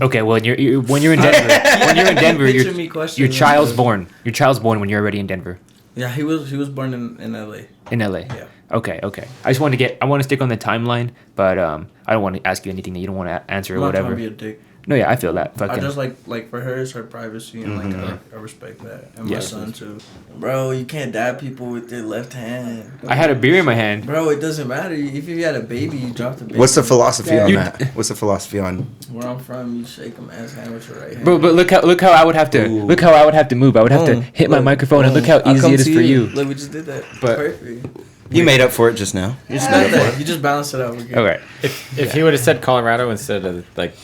Okay. Well, when you're in Denver, Picture me questioning your child's this. born. Your child's born when you're already in Denver. Yeah, he was born in LA. In LA. Yeah. Okay. I just want to stick on the timeline, but I don't want to ask you anything that you don't want to answer or I'm not trying whatever. to be a dick. No, yeah, I feel that. I Fucking. just like for her, it's her privacy, and like I respect that, and my Yeah. son too. Bro, you can't dab people with their left hand. I had a beer in my hand. Bro, it doesn't matter. If you had a baby, you drop the baby. What's the philosophy Yeah. on You- that? What's the philosophy on? Where I'm from, you shake a man's hand with your right hand. But look how I would have to Ooh. look how I would have to move. I would have to hit my Look, microphone and look how I'll easy come it is to for you. Look, we just did that. But- Perfect. You made up for it just now. You just did that. You just balanced it out. We're good. Okay. If he would have said Colorado instead of like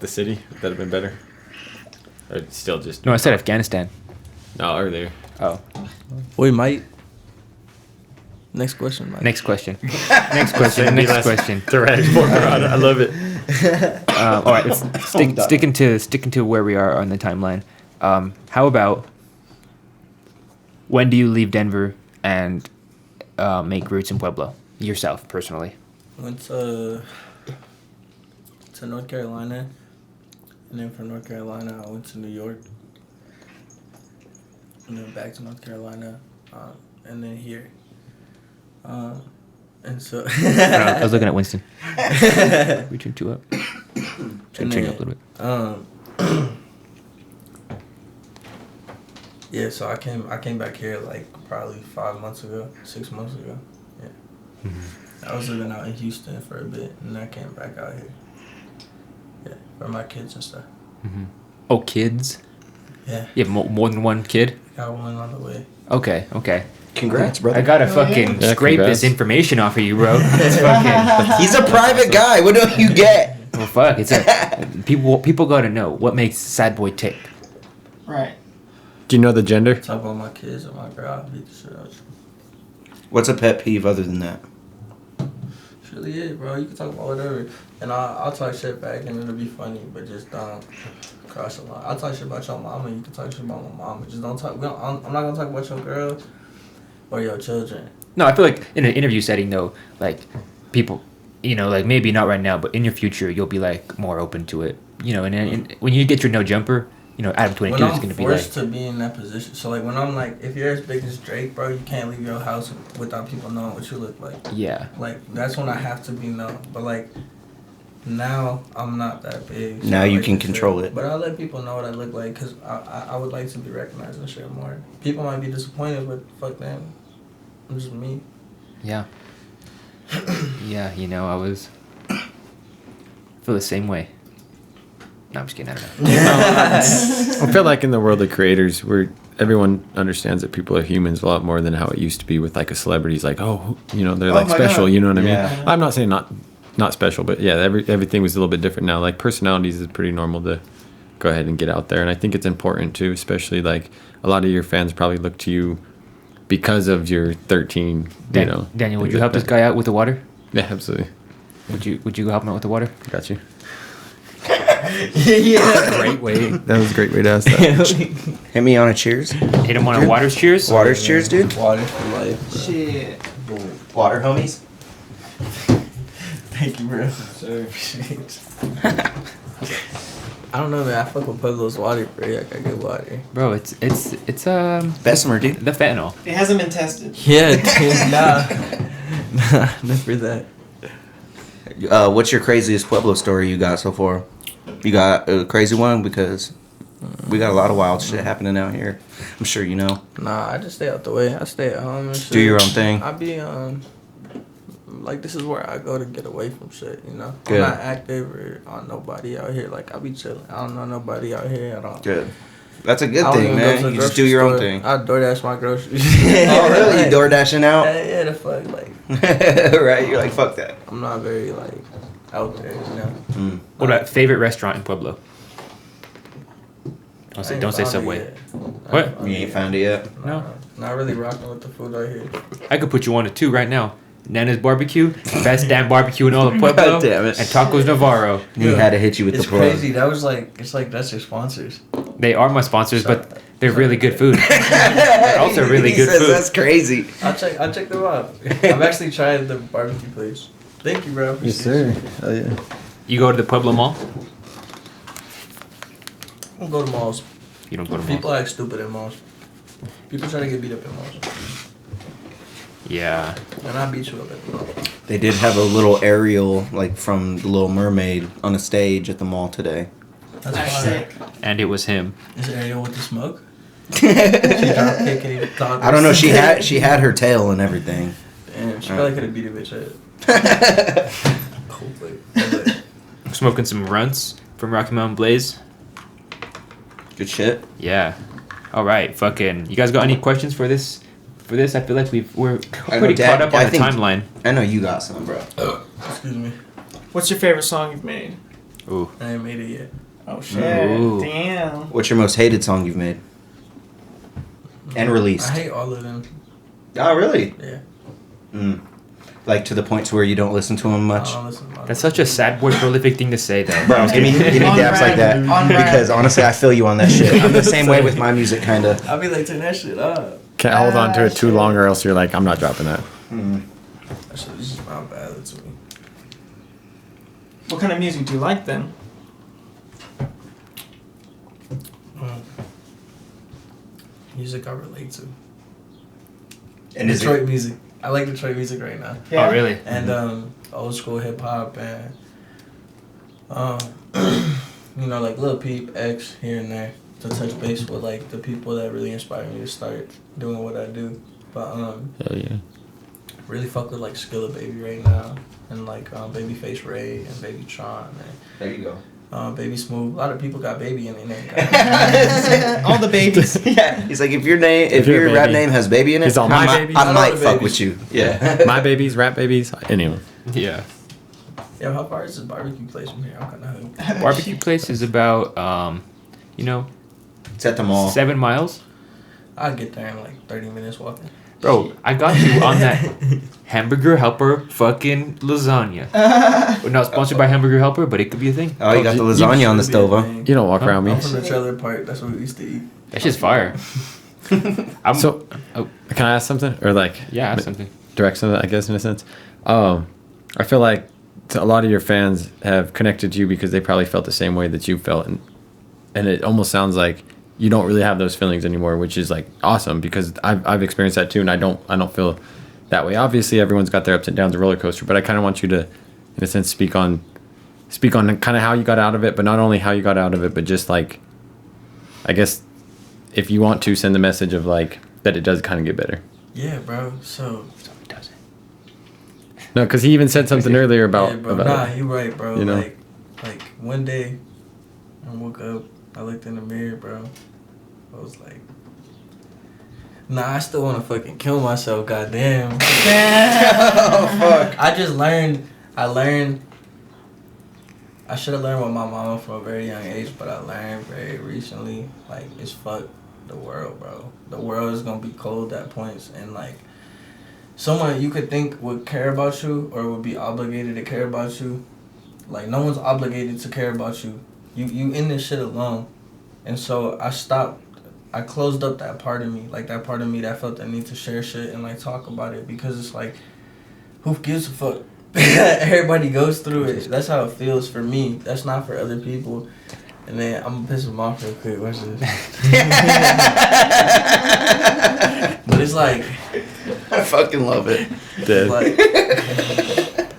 the city, that'd have been better. Or still just No, I said Afghanistan. no earlier. Oh. We might. Next question, Mike. Next question. Next question. Next question. Direct. I love it. All right. Let's sticking to where we are on the timeline. How about when do you leave Denver and make roots in Pueblo yourself personally? Went to North Carolina. And then from North Carolina, I went to New York. And then back to North Carolina. And then here. And so... I was looking at Winston. We turned 2 up. Turn you up a little bit. Yeah, so I came back here like probably 5 months ago, 6 months ago. Yeah. Mm-hmm. I was living out in Houston for a bit, and I came back out here. Yeah, for my kids and stuff. Mm-hmm. Oh, kids? Yeah. You have more than one kid? Got one on the way. Okay. Congrats, brother. I gotta fucking scrape congrats. this information off of you, bro. It's fucking... He's a private guy. What do you get? Well, fuck. It's a... People gotta know what makes Sadboy tick. Right. Do you know the gender? Talk about my kids and my girl. I'll beat the shit out you. What's a pet peeve other than that? It's really it, bro. You can talk about whatever. And I'll talk shit back and it'll be funny, but just don't cross the line. I'll talk shit about your mama, you can talk shit about my mama. Just don't talk. I'm not gonna talk about your girl or your children. No, I feel like in an interview setting, though, like, people, you know, like, maybe not right now, but in your future, you'll be, like, more open to it. You know, and when you get your no jumper, you know, Adam 22 is going to be like... When I'm forced to be in that position. So, like, when I'm, like, if you're as big as Drake, bro, you can't leave your house without people knowing what you look like. Yeah. Like, that's when I have to be known. But, like, now I'm not that big. So Now you like can to control shit. it. But I let people know what I look like because I would like to be recognized and shit more. People might be disappointed, but fuck them. I'm just me. Yeah. Yeah, you know, I feel the same way. No, I'm just kidding. I don't know. I feel like in the world of creators, where everyone understands that people are humans a lot more than how it used to be with like a celebrity. It's like, oh, you know, they're like my special. God. You know what I mean? Yeah. I'm not saying not special, but yeah, everything was a little bit different now. Like personalities is pretty normal to go ahead and get out there, and I think it's important too, especially like a lot of your fans probably look to you because of your 13. You know, Daniel, would things you like help this that. guy out with the water? Yeah, absolutely. Would you help him out with the water? Got you. Yeah. Great way. That was a great way to ask that. Hit me on a cheers. Hit him on a water's cheers? Water's cheers, dude. Water for life. Bro. Shit. Water, homies. Thank you, bro. I don't know, man. I fuck with Pueblo's water, bro. I got good water. Bro, it's Bessemer, dude. the fentanyl. It hasn't been tested. Yeah, dude. Nah, never that. What's your craziest Pueblo story you got so far? You got a crazy one? Because we got a lot of wild shit happening out here. I'm sure you know. Nah, I just stay out the way. I stay at home and shit. Do your own thing. I be like this is where I go to get away from shit, you know. Good. I'm not active or on nobody out here. Like I be chilling. I don't know nobody out here at all. Good. That's a good I don't thing, even go man. to the You just do grocery your own store. thing. I DoorDash my groceries. Oh, really? You door dashing out? Yeah, the fuck, like Right? You're like, fuck that. I'm not very like out there, you know. What about favorite restaurant in Pueblo? Don't say I ain't found it Subway. yet. What? You ain't found it yet? No. Not really rocking with the food out here. I could put you on to 2 right now. Nana's Barbecue, best damn barbecue in all of Pueblo, God damn it. and Tacos Navarro. He had to hit you with It's the plug. crazy. That was like it's like that's their sponsors. They are my sponsors, but they're really good food. They're also really He good says food. That's crazy. I'll check them out. I've actually tried the barbecue place. Thank you, bro. Yes, sir. Oh yeah. You go to the Pueblo Mall? I don't go to malls. You don't go to People malls. act stupid in malls. People try to get beat up in malls. Yeah. And I beat you up at the mall. They did have a little aerial, like from The Little Mermaid, on a stage at the mall today. That's That's fine. sick. And it was him. Is Ariel with the smoke? She drop kicking him. I don't know. She had her tail and everything. Damn, she probably could have beat a bitch up. Hopefully. Smoking some runts from Rocky Mountain Blaze. Good shit. Yeah. All right. Fucking. You guys got any questions for this? For this, I feel like we're I know, pretty Dad, caught up on I the think- timeline. I know you got some, bro. Excuse me. What's your favorite song you've made? Ooh. I ain't made it yet. Oh shit! Ooh. Damn. What's your most hated song you've made? And released. I hate all of them. Oh, really? Yeah. Mm. Like to the point to where you don't listen to them much? I don't listen to That's such a Sadboy Prolific thing to say, though. Bro, give me On dabs like that. brand. On brand. Because honestly, I feel you on that shit. I'm the same way with my music, kind of. I'll be like, turn that shit up. Can't hold on to it too shit. long, or else you're like, I'm not dropping that. That shit is just not valid to me. What kind of music do you like then? music I relate to. And is Detroit music. I like Detroit music right now. Yeah. Oh, really? And old school hip hop and you know, like Lil Peep, X here and there to touch base with like the people that really inspired me to start doing what I do. But Hell yeah. really fuck with like Skilla Baby right now and like Babyface Ray and Baby Tron and There you go. Baby Smooth. A lot of people got baby in their name. All the babies. Yeah. He's like, if your you're a rap baby. name has baby in it, It's all my babies. I Not might all the fuck babies. with you. Yeah. My babies, rap babies, anyone. Yeah. Yeah, how far is this barbecue place from here? I'm kind of hungry. Barbecue place is about, you know, It's at the mall. 7 miles. I'll get there in like 30 minutes walking. Bro, I got you on that Hamburger Helper fucking lasagna. We're not sponsored by Hamburger Helper, but it could be a thing. Oh, you got the lasagna on the stove, huh? You don't walk around me. I'm from the trailer park. That's what we used to eat. That's just fire. I'm, So, oh, can I ask something? Or like, yeah, something. direct something, I guess, in a sense. I feel like a lot of your fans have connected to you because they probably felt the same way that you felt. And it almost sounds like you don't really have those feelings anymore, which is like awesome because I've experienced that too, and I don't feel that way. Obviously, everyone's got their ups and downs, a roller coaster, but I kind of want you to, in a sense, speak on kind of how you got out of it, but not only how you got out of it, but just like, I guess, if you want to send the message of like that it does kind of get better. Yeah, bro. So It doesn't. No, because he even said something earlier about yeah, bro. about Nah, it. you right, bro. You know? Like one day, I woke up. I looked in the mirror, bro. I was like, nah, I still want to fucking kill myself. Goddamn. Oh, fuck. I just learned. I should have learned with my mama from a very young age, but I learned very recently. Like, it's fuck the world, bro. The world is gonna be cold at points, and like, someone you could think would care about you or would be obligated to care about you, like no one's obligated to care about you. You in this shit alone, and so I closed up that part of me, like that part of me that felt the need to share shit and like talk about it because it's like, who gives a fuck? Everybody goes through it. That's how it feels for me. That's not for other people. And then I'm gonna piss them off real quick. Watch this. But it's like, I fucking love it. Dead. like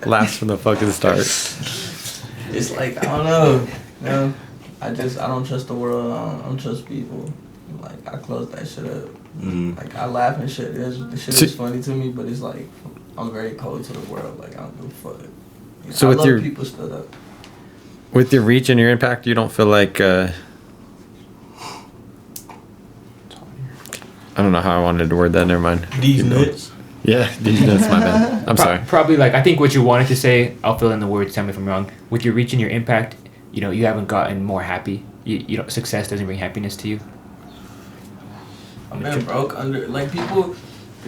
Laughs from the fucking start. it's like, I don't know. You know, I don't trust the world. I don't trust people. Like, I closed that shit up. Mm. Like, I laugh and shit. The shit is funny to me, but it's like, I'm very cold to the world. Like, I don't give a fuck. You know, So I with love your- people stood up. With your reach and your impact, you don't feel like I don't know how I wanted to word that. Never mind. These Keep going. nuts. Yeah, these nuts. My bad. I'm sorry. Probably like I think what you wanted to say. I'll fill in the words. Tell me if I'm wrong. With your reach and your impact, you know, you haven't gotten more happy. You know, success doesn't bring happiness to you. I'm been broke under, like, people,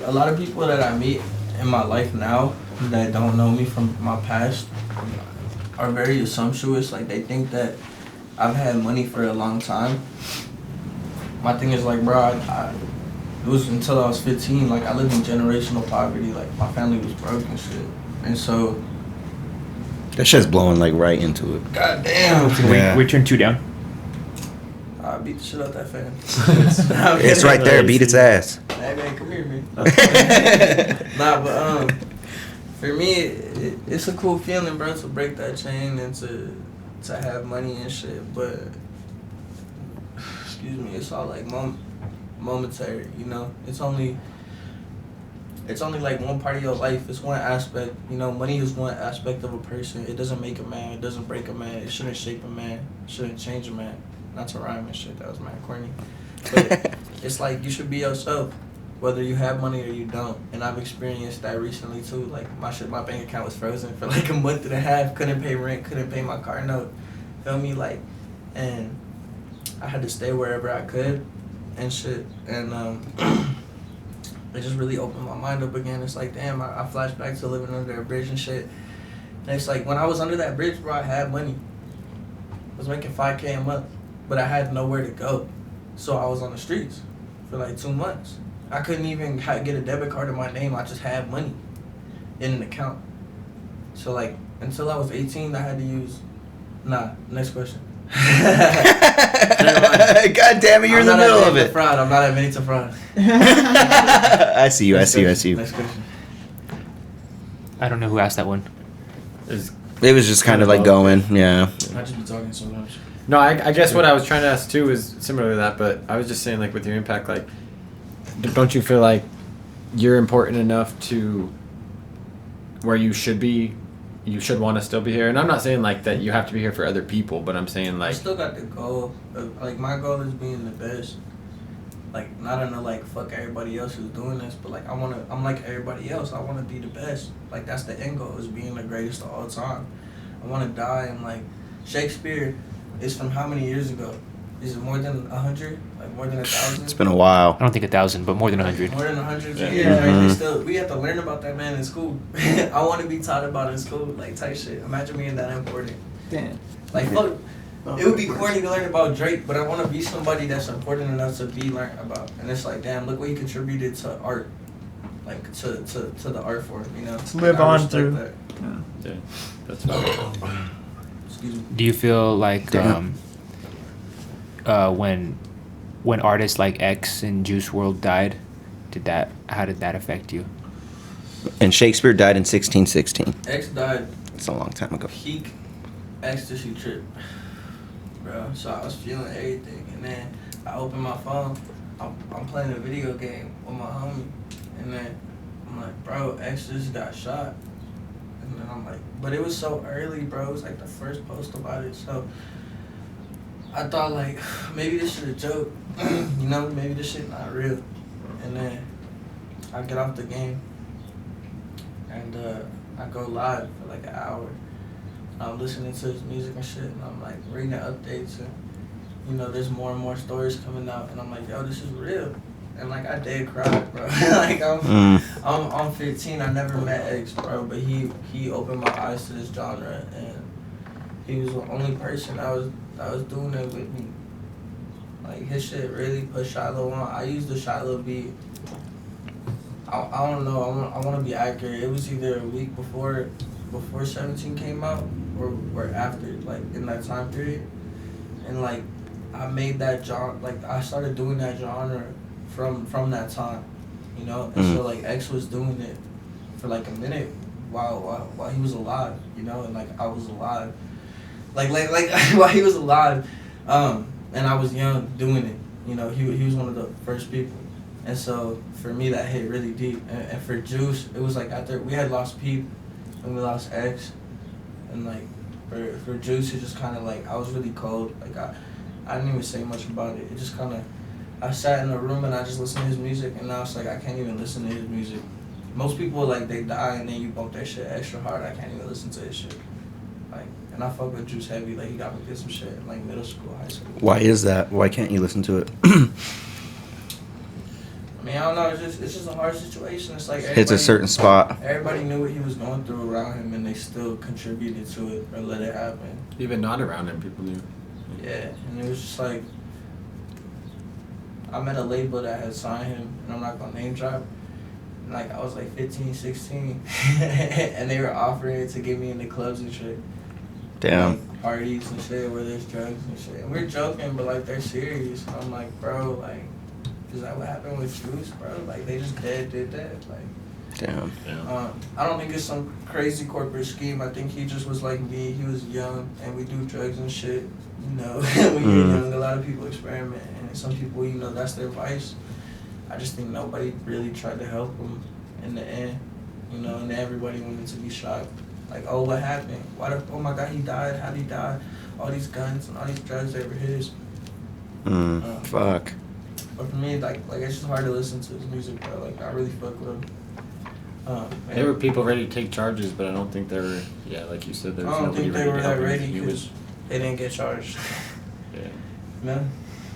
a lot of people that I meet in my life now that don't know me from my past are very assumptuous. Like, they think that I've had money for a long time. My thing is, like, bro, it was until I was 15, like, I lived in generational poverty. Like, my family was broke and shit. And so, That shit's blowing like right into it. goddamn, Yeah. We turn 2 down. I beat the shit out that fan. It's right there. Beat its ass. Hey man, come here, man. Nah, but for me, it's a cool feeling, bro, to break that chain and to have money and shit. But excuse me, it's all like momentary, you know. It's only like one part of your life. It's one aspect, you know. Money is one aspect of a person. It doesn't make a man. It doesn't break a man. It shouldn't shape a man. It shouldn't change a man. Not to rhyme and shit. That was mad corny. But it's like you should be yourself, whether you have money or you don't. And I've experienced that recently too. Like my bank account was frozen for like a month and a half. Couldn't pay rent. Couldn't pay my car note. Feel me? Like, and I had to stay wherever I could, and shit. And it just really opened my mind up again. It's like, damn, I flash back to living under a bridge and shit. And it's like when I was under that bridge, bro, I had money. I was making $5K a month, but I had nowhere to go. So I was on the streets for like 2 months. I couldn't even get a debit card in my name. I just had money in an account. So like until I was 18, I had to use. Nah, next question. God damn it, you're in the middle of it. I'm not admitting to fraud. I see you. I see you. I see you. Next question. I don't know who asked that one. It was just kind of like going, yeah. I just be talking so much. No, I guess what I was trying to ask too is similar to that, but I was just saying like with your impact, like, don't you feel like you're important enough to where you should be? You should want to still be here, and I'm not saying like that you have to be here for other people, but I'm saying I like still got the goal. Like my goal is being the best. Like not in the like fuck everybody else who's doing this, but like I'm like everybody else. I wanna be the best. Like that's the end goal, is being the greatest of all time. I wanna die and like Shakespeare is from how many years ago? Is it more than 100? Like more than 1,000? It's been a while. I don't think 1,000, but more than 100. More than 100 Yeah. years, right? Mhm. They still, we have to learn about that man in school. I want to be taught about in school, like type shit. Imagine being that important. Damn. Like fuck, it would be corny to learn about Drake, but I want to be somebody that's important enough to be learned about. And it's like, damn, look what he contributed to art, like to the art form, you know. To live I on respect through. that. yeah, that's fine. Excuse me. Do you feel like Damn. when artists like X and Juice World died, how did that affect you? And Shakespeare died in 1616. X died It's a long time ago. peak ecstasy trip, bro. So I was feeling everything, and then I opened my phone. I'm playing a video game with my homie, and then I'm like, bro, X just got shot. And then I'm like, but it was so early, bro. It was like the first post about it, so I thought like maybe this shit a joke, you know, maybe this shit not real. And then I get off the game, and I go live for like an hour. I'm listening to his music and shit, and I'm like reading the updates, and you know, there's more and more stories coming out, and I'm like, yo, this is real. And like I did cry, bro. Like I'm 15. I never met X, bro, but he opened my eyes to this genre, and he was the only person that was doing it with me. Like his shit really put Shiloh on. I used the Shiloh beat. I don't know. I want to be accurate. It was either a week before 17 came out, or after, like in that time period. And like I made that genre. Like I started doing that genre from that time, you know. And so like X was doing it for like a minute while he was alive, you know, and like I was alive, like while he was alive, and I was young doing it, you know. He was one of the first people, and so for me that hit really deep. And for Juice, it was like after we had lost Peep and we lost X, and like for Juice, it just kind of like I was really cold. Like I didn't even say much about it. It just kind of, I sat in a room and I just listened to his music, and now it's like I can't even listen to his music. Most people like they die and then you bump that shit extra hard. I can't even listen to his shit. Like, and I fuck with Juice heavy. Like he got me through some shit in like middle school, high school. Why is that? Why can't you listen to it? I mean, I don't know. It's just a hard situation. It's like Hits a certain spot. Everybody knew what he was going through around him, and they still contributed to it or let it happen. Even not around him, people knew. Yeah, and it was just like, I met a label that had signed him, and I'm not gonna name drop. And like I was like 15, 16, and they were offering it to get me into clubs and shit. Damn. Like, parties and shit where there's drugs and shit. And we're joking, but like they're serious. And I'm like, bro, like, is that what happened with Juice, bro? Like they just did that. Like, Damn. I don't think it's some crazy corporate scheme. I think he just was like me. He was young, and we do drugs and shit. You know, when you're young, a lot of people experiment, and some people, you know, that's their vice. I just think nobody really tried to help him in the end, you know, and everybody wanted to be shocked. Like, oh, what happened? Oh my God, he died. How'd he die? All these guns and all these drugs, they were his. Fuck. But for me, like it's just hard to listen to his music, bro. Like, I really fuck with him. There were people ready to take charges, but I don't think they were. Yeah, like you said, there was I don't nobody think they ready were to that help him. ready He because was. they didn't get charged. Yeah. Man,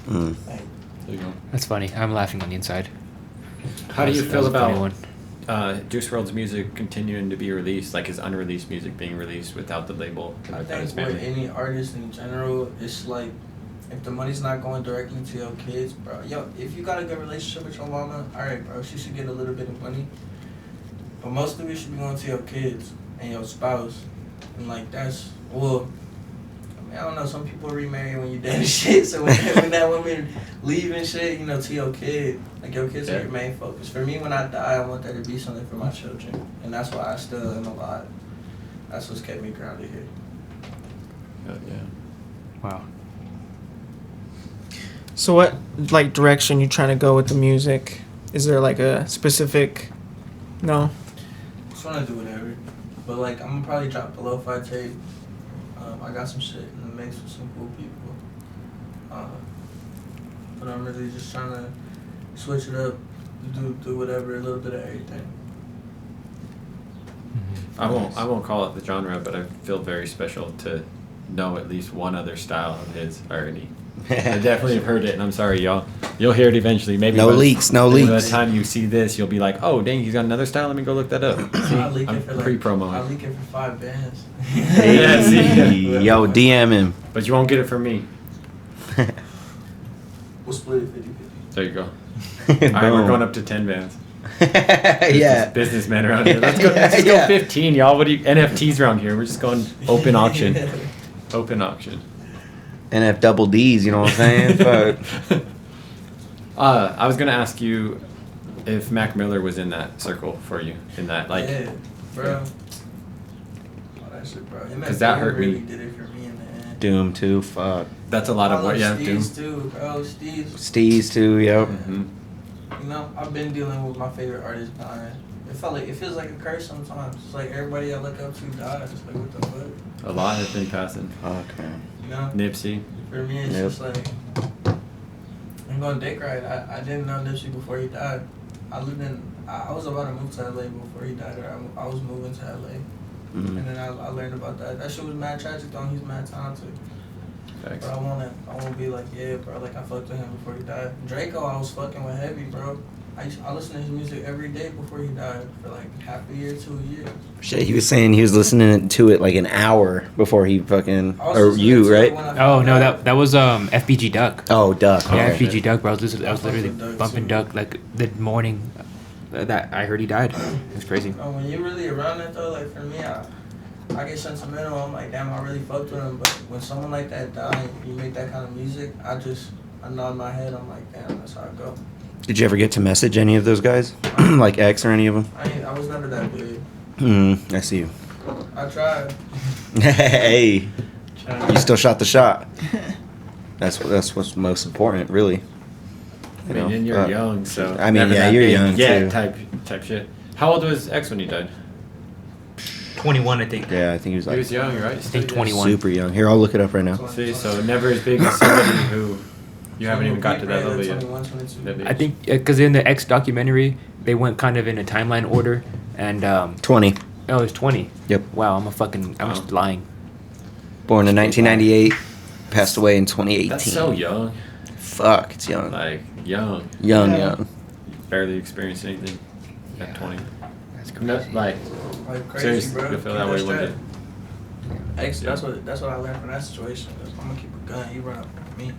There you go. That's funny. I'm laughing on the inside. How do you That feel was a funny about one. Juice WRLD's music continuing to be released, like his unreleased music being released without the label and I without his think with family? any artist in general, it's like, if the money's not going directly to your kids, bro. Yo, if you got a good relationship with your mama, alright, bro, she should get a little bit of money. But most of it should be going to your kids and your spouse. And like that's, well, I don't know, some people remarry when you're dead and shit. So when that woman leave and shit, you know, to your kid, like your kids are your main focus. For me, when I die, I want there to be something for my children, and that's why I still am alive. That's what's kept me grounded here. Yeah. Wow. So what like direction you trying to go with the music? Is there like a specific? No. Just wanna do whatever, but like I'm gonna probably drop the lo-fi tape. I got some shit in the mix with some cool people, but I'm really just trying to switch it up, do whatever, a little bit of everything. I won't call it the genre, but I feel very special to know at least one other style of his already. I definitely have heard it, and I'm sorry, y'all. You'll hear it eventually. Maybe No by the- leaks, no maybe By leaks. the time you see this, you'll be like, "Oh, dang, he's got another style. Let me go look that up." See, I leak I'm it for pre-promoing. I leak it for 5 bands. Yeah, see? Yo, DM him. But you won't get it from me. We'll split it 50-50. There you go. All right, we're going up to 10 bands. Yeah. Businessmen around here. Let's just go Yeah. 15, y'all. What do you NFTs around here? We're just going open auction. Open auction. NF double D's, you know what I'm saying? Fuck. I was gonna ask you if Mac Miller was in that circle for you, in that like. Yeah, bro. Oh, that shit, bro. Him 'Cause and that Doom hurt me. really did it for me in the end. Doom too, fuck. That's a lot I of love what, yeah, Doom. Steez too, bro. Steez. Steez too, yep. Mhm. You know, I've been dealing with my favorite artist dying. It feels like a curse sometimes. It's like everybody I look up to dies. It's like, what the fuck? A lot has been passing. Fuck, man. You know? Nipsey. For me, it's Yep. just like, I'm going dick right. I didn't know Nipsey before he died. I was about to move to LA before he died, or I was moving to LA. Mm. And then I learned about that. That shit was mad tragic though. He's mad talented. Facts. But I wanna be like, yeah, bro, like I fucked with him before he died. Draco, I was fucking with heavy, bro. I listened to his music every day before he died for like half a year to a year. Shit, he was saying he was listening to it like an hour before he fucking, I was or listening you, to it right? when I Oh found no, out. that was FBG Duck. Oh, Duck. Yeah, Okay. FBG Duck, bro. I was literally with Duck, bumping too. Duck like the morning that I heard he died. It's crazy. When you're really around that though, like for me, I get sentimental. I'm like, damn, I really fucked with him. But when someone like that dies, you make that kind of music, I nod my head. I'm like, damn, that's how it go. Did you ever get to message any of those guys? Like X or any of them? I was never that big. I see you. I tried. Hey, you still shot the shot. That's what's most important, really. I mean, and you're young, so. I mean, never yeah, that you're big young, yet too. type shit. How old was X when he died? 21, I think. Yeah, I think he was He like was young, right? I think 21. super young. Here, I'll look it up right now. See, so never as big as somebody who you haven't even got to that level yet. 21, 22. That big. I think because in the X documentary, they went kind of in a timeline order, and 20. oh, it's 20. Yep. Wow, I'm just lying. Born in 1998. Passed away in 2018. That's so young. Fuck, it's young. Like, young. Young, Yeah. young. Barely experienced anything at 20. That's No, crazy. like, Like crazy, seriously, bro. you feel that way one day. X, that's what I learned from that situation. I'm gonna keep a gun. You run up with me.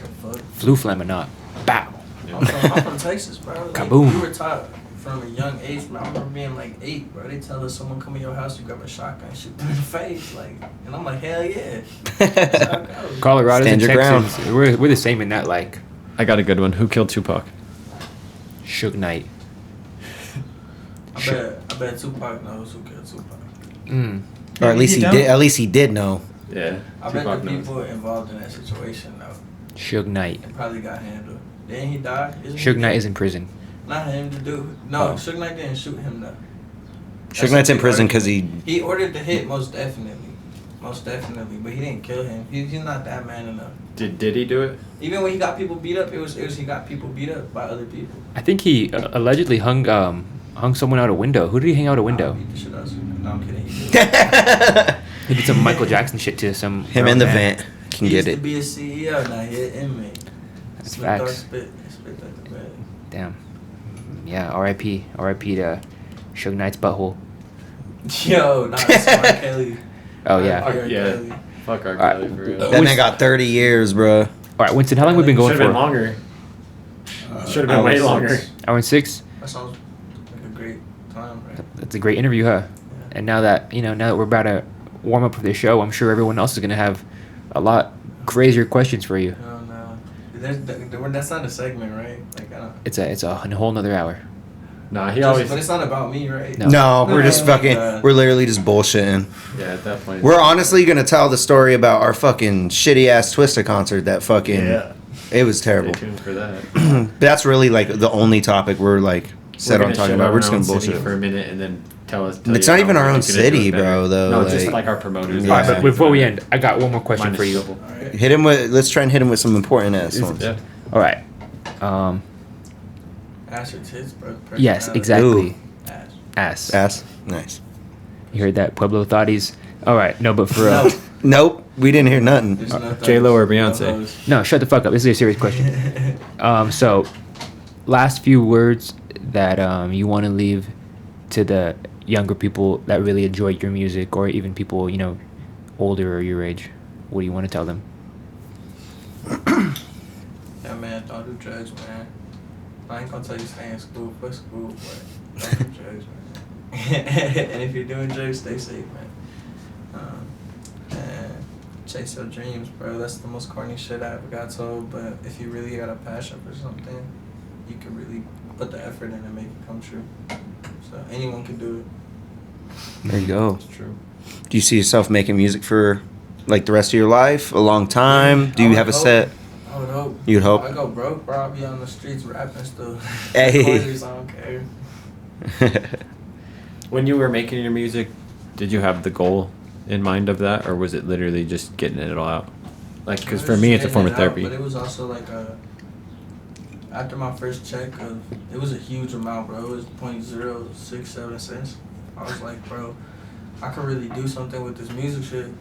The fuck. Flu flame or not? Bow. I'm from Texas, bro. Like, Kaboom. we were taught from a young age, man. I remember being like 8, bro. They tell us someone come in your house, you grab a shotgun, shoot them in the face, like, and I'm like, hell yeah. That's how it goes. Colorado and Stand your Texas, we're the same in that, like, I got a good one. Who killed Tupac? Suge Knight. I bet Tupac knows who killed Tupac. Mm. Or at Maybe least he he don't. did. At least he did know. Yeah. I bet Tupac the knows. people involved in that situation though, Suge Knight. it probably got handled. Didn't he die? Isn't Suge he Knight dead? is in prison. Not him to do. No, Oh. Suge Knight didn't shoot him though. Suge Knight's in prison because He ordered the hit, most definitely, but he didn't kill him. He's not that man enough. Did he do it? Even when he got people beat up, it was he got people beat up by other people. I think he allegedly hung someone out a window. Who did he hang out a window? Beat the shit out of him. No, I'm kidding. He did. He did some Michael Jackson shit to some. him grown in the man. vent can He get used it. to be a CEO, now he an inmate. That's Snoop Dogg facts. spit like the bed. Damn. Yeah. R.I.P. R.I.P. to Suge Knight's butthole. Yo, nah, that's R. Kelly. Oh yeah. R. Yeah. Kelly. Fuck R. Alright. Kelly for real. That man got 30 years, bro. All right, Winston. How long have we been going Should have been for? longer. Should have hour been way six. longer. Hour and 6. That sounds like a great time, right? That's a great interview, huh? And now that we're about to warm up for the show. I'm sure everyone else is gonna have a lot crazier questions for you. No, no. That's not a segment, right? Like, I don't. It's a whole nother hour. Nah, he always. But it's not about me, right? No. No, we're just No, fucking. God. We're literally just bullshitting. Yeah, at that point. We're honestly gonna tell the story about our fucking shitty ass Twista concert. That fucking. Yeah. It was Stay terrible. tuned for that. But that's really like the only topic we're like set on talking about. We're just gonna bullshit for a minute and then tell It's you not how even our we own can do it city, better. bro, though, No, just like- like our promoters. Yeah. All right, but before we end, I got one more question Minus for you. Gumballs. All right. Hit him with. Let's try and hit him with some important ass ones. Yeah. All right. Ass or tits, bro. Yes, Personality. exactly. Ass. Ass. Ass. Nice. You heard that, Pueblo thotties? All right. No, but for No. Nope. We didn't hear nothing. There's no J-Lo or thugs, Beyonce? no hoes. no, shut the fuck up. This is a serious question. So, last few words that you want to leave to the younger people that really enjoy your music, or even people older or your age. What do you want to tell them? Yeah, man, don't do drugs, man. I ain't gonna tell you stay in school, fuck school, but don't do drugs, man. And if you're doing drugs, stay safe, man. And chase your dreams, bro. That's the most corny shit I ever got told, but if you really got a passion for something, you can really put the effort in and make it come true. So anyone can do it. There you go. That's true. Do you see yourself making music for like the rest of your life? A long time? Do I you would have a hope. set? I would hope. You'd hope? I go broke, bro. I'll be on the streets rapping still. Hey. Corners, I don't care. When you were making your music, did you have the goal in mind of that, or was it literally just getting it all out? Like, because for me, it's a form of therapy. But it was also like after my first check it was a huge amount, bro. It was 0.067 cents. I was like, bro, I could really do something with this music shit.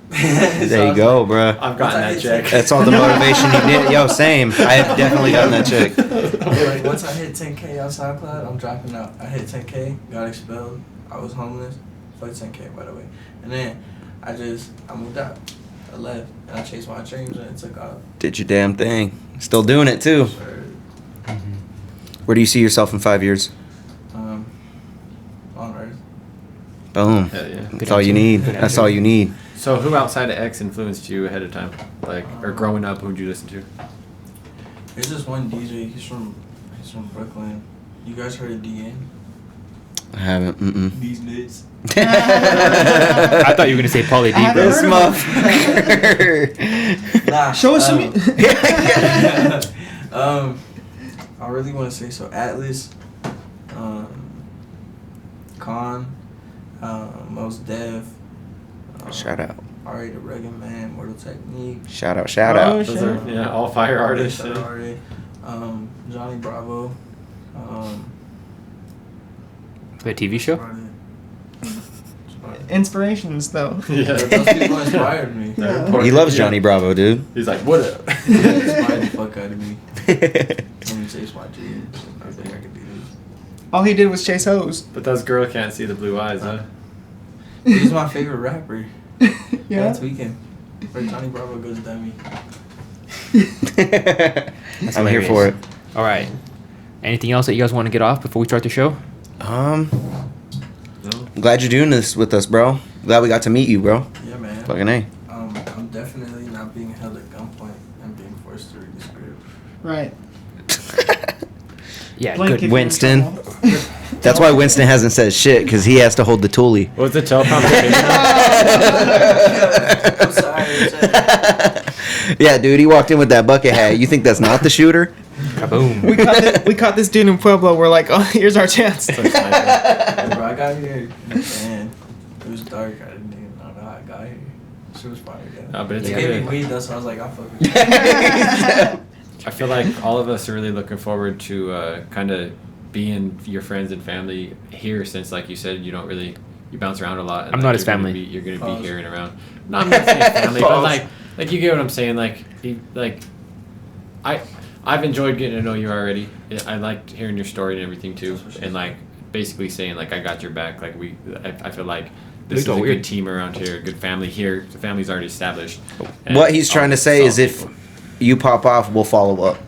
There you go, bruh. I've gotten that check. That's all the motivation you need. Yo, same. I have definitely gotten that check. Like, once I hit 10K on SoundCloud, I'm dropping out. I hit 10K, got expelled. I was homeless. Fuck 10K, by the way. And then I moved out. I left and I chased my dreams and it took off. Did your damn thing. Still doing it too. Sure. Where do you see yourself in 5 years? On Earth. Boom. Hell yeah. That's all you need. That's all you need. So, who outside of X influenced you ahead of time? Like, or growing up, who'd you listen to? There's this one DJ. He's from Brooklyn. You guys heard of DN? I haven't. Mm-mm. These nuts. I thought you were gonna say Pauly D, I bro. This heard motherfucker. Nah. Show us some. I really want to say so. Atlas, Khan, Most Def. Shout out. Ari the Rugged Man, Mortal Technique. Shout out. Shout Oh, out. shit. Those are, yeah, all fire artists. Shout out Yeah. Ari. Johnny Bravo. The TV show. Inspirations, though. Yeah. Those people inspired me. They're Yeah. important. He loves Yeah. Johnny Bravo, dude. He's like, what up? They inspired the fuck out of me. Let me chase my dreams. I think I could do this. All he did was chase hoes. But those girls can't see the blue eyes, huh? He's my favorite rapper. Yeah. That's Weeknd. Or Johnny Bravo goes dummy. I'm here for it. All right. Anything else that you guys want to get off before we start the show? I'm No? glad you're doing this with us, bro. Glad we got to meet you, bro. Yeah, man. Fucking A. I'm definitely not being held at gunpoint and being forced to read the script. Right. Yeah, Blink if good. you're in Winston. trouble. That's why Winston hasn't said shit, because he has to hold the toolie. What was the telecommunication? I'm sorry. Yeah, dude, he walked in with that bucket hat. You think that's not the shooter? Kaboom. We caught this dude in Pueblo. We're like, oh, here's our chance. Yeah, bro, I got here and it was dark. I didn't even know how I got here. She was fire, yeah. No, but it's They gave me good. weed though, so I was like, I'll fuck with you. I feel like all of us are really looking forward to kind of being your friends and family here, since, like you said, you bounce around a lot. And, I'm like, not his you're gonna family. You're gonna Pause. be here and around. No, I'm not saying family, but Pause. like you get what I'm saying. I've enjoyed getting to know you already. I liked hearing your story and everything too, and like basically saying like I got your back. Like I feel like this is Looked all a weird. good team around here, a good family here. The family's already established. And What he's trying to say is solid if people. you pop off, we'll follow up.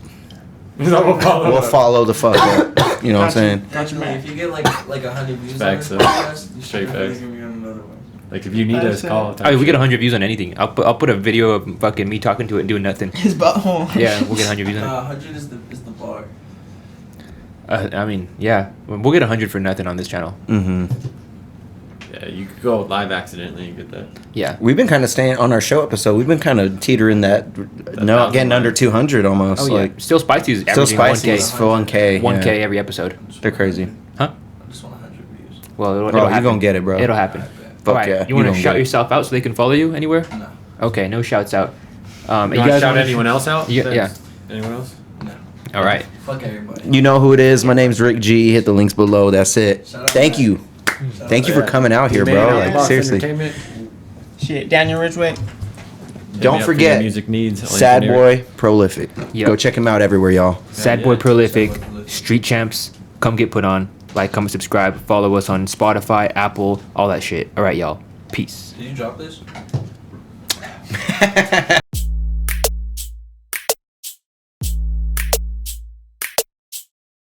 We'll follow We'll up. follow the fuck up. You know what I'm saying? Definitely, if you get like 100 views on Facts, this though. podcast, you Straight should definitely facts. give me on another one. Like if you need us, call. Oh, we get 100 views on anything. I'll put a video of fucking me talking to it and doing nothing. His butthole. Yeah, we'll get 100 views on it. 100 is the bar. I mean, yeah, we'll get 100 for nothing on this channel. Mm-hmm. Yeah, you could go live accidentally and get that. Yeah. We've been kind of staying on our show episode. We've been kind of teetering that. No, getting under 200 almost. Oh yeah. Like Still Spicy is Still averaging Spicy 1K. is full 1K. 1K yeah. every episode. They're crazy. Huh? I just want 100 views. Well, it'll Bro, happen. you gonna get it, bro. It'll happen. Fuck All right. yeah. You want to gonna shout get it. yourself out so they can follow you anywhere? No. Okay, no shouts out. You want to shout anyone else out? Yeah. That's- Anyone else? No. All right. Fuck everybody. You know who it is. My name's Rick G. Hit the links below. That's it. Shout out Thank to you. Thank you for coming out here, You made it bro. out the Like box seriously. entertainment. Shit, Daniel Ridgway. Hit me Don't up for your forget, music needs. Sadboy Prolific. Yep. Go check him out everywhere, y'all. Sadboy yeah. Prolific, Sadboy Prolific. Street Champs. Come get put on. Like, comment, subscribe. Follow us on Spotify, Apple, all that shit. All right, y'all. Peace. Did you drop this?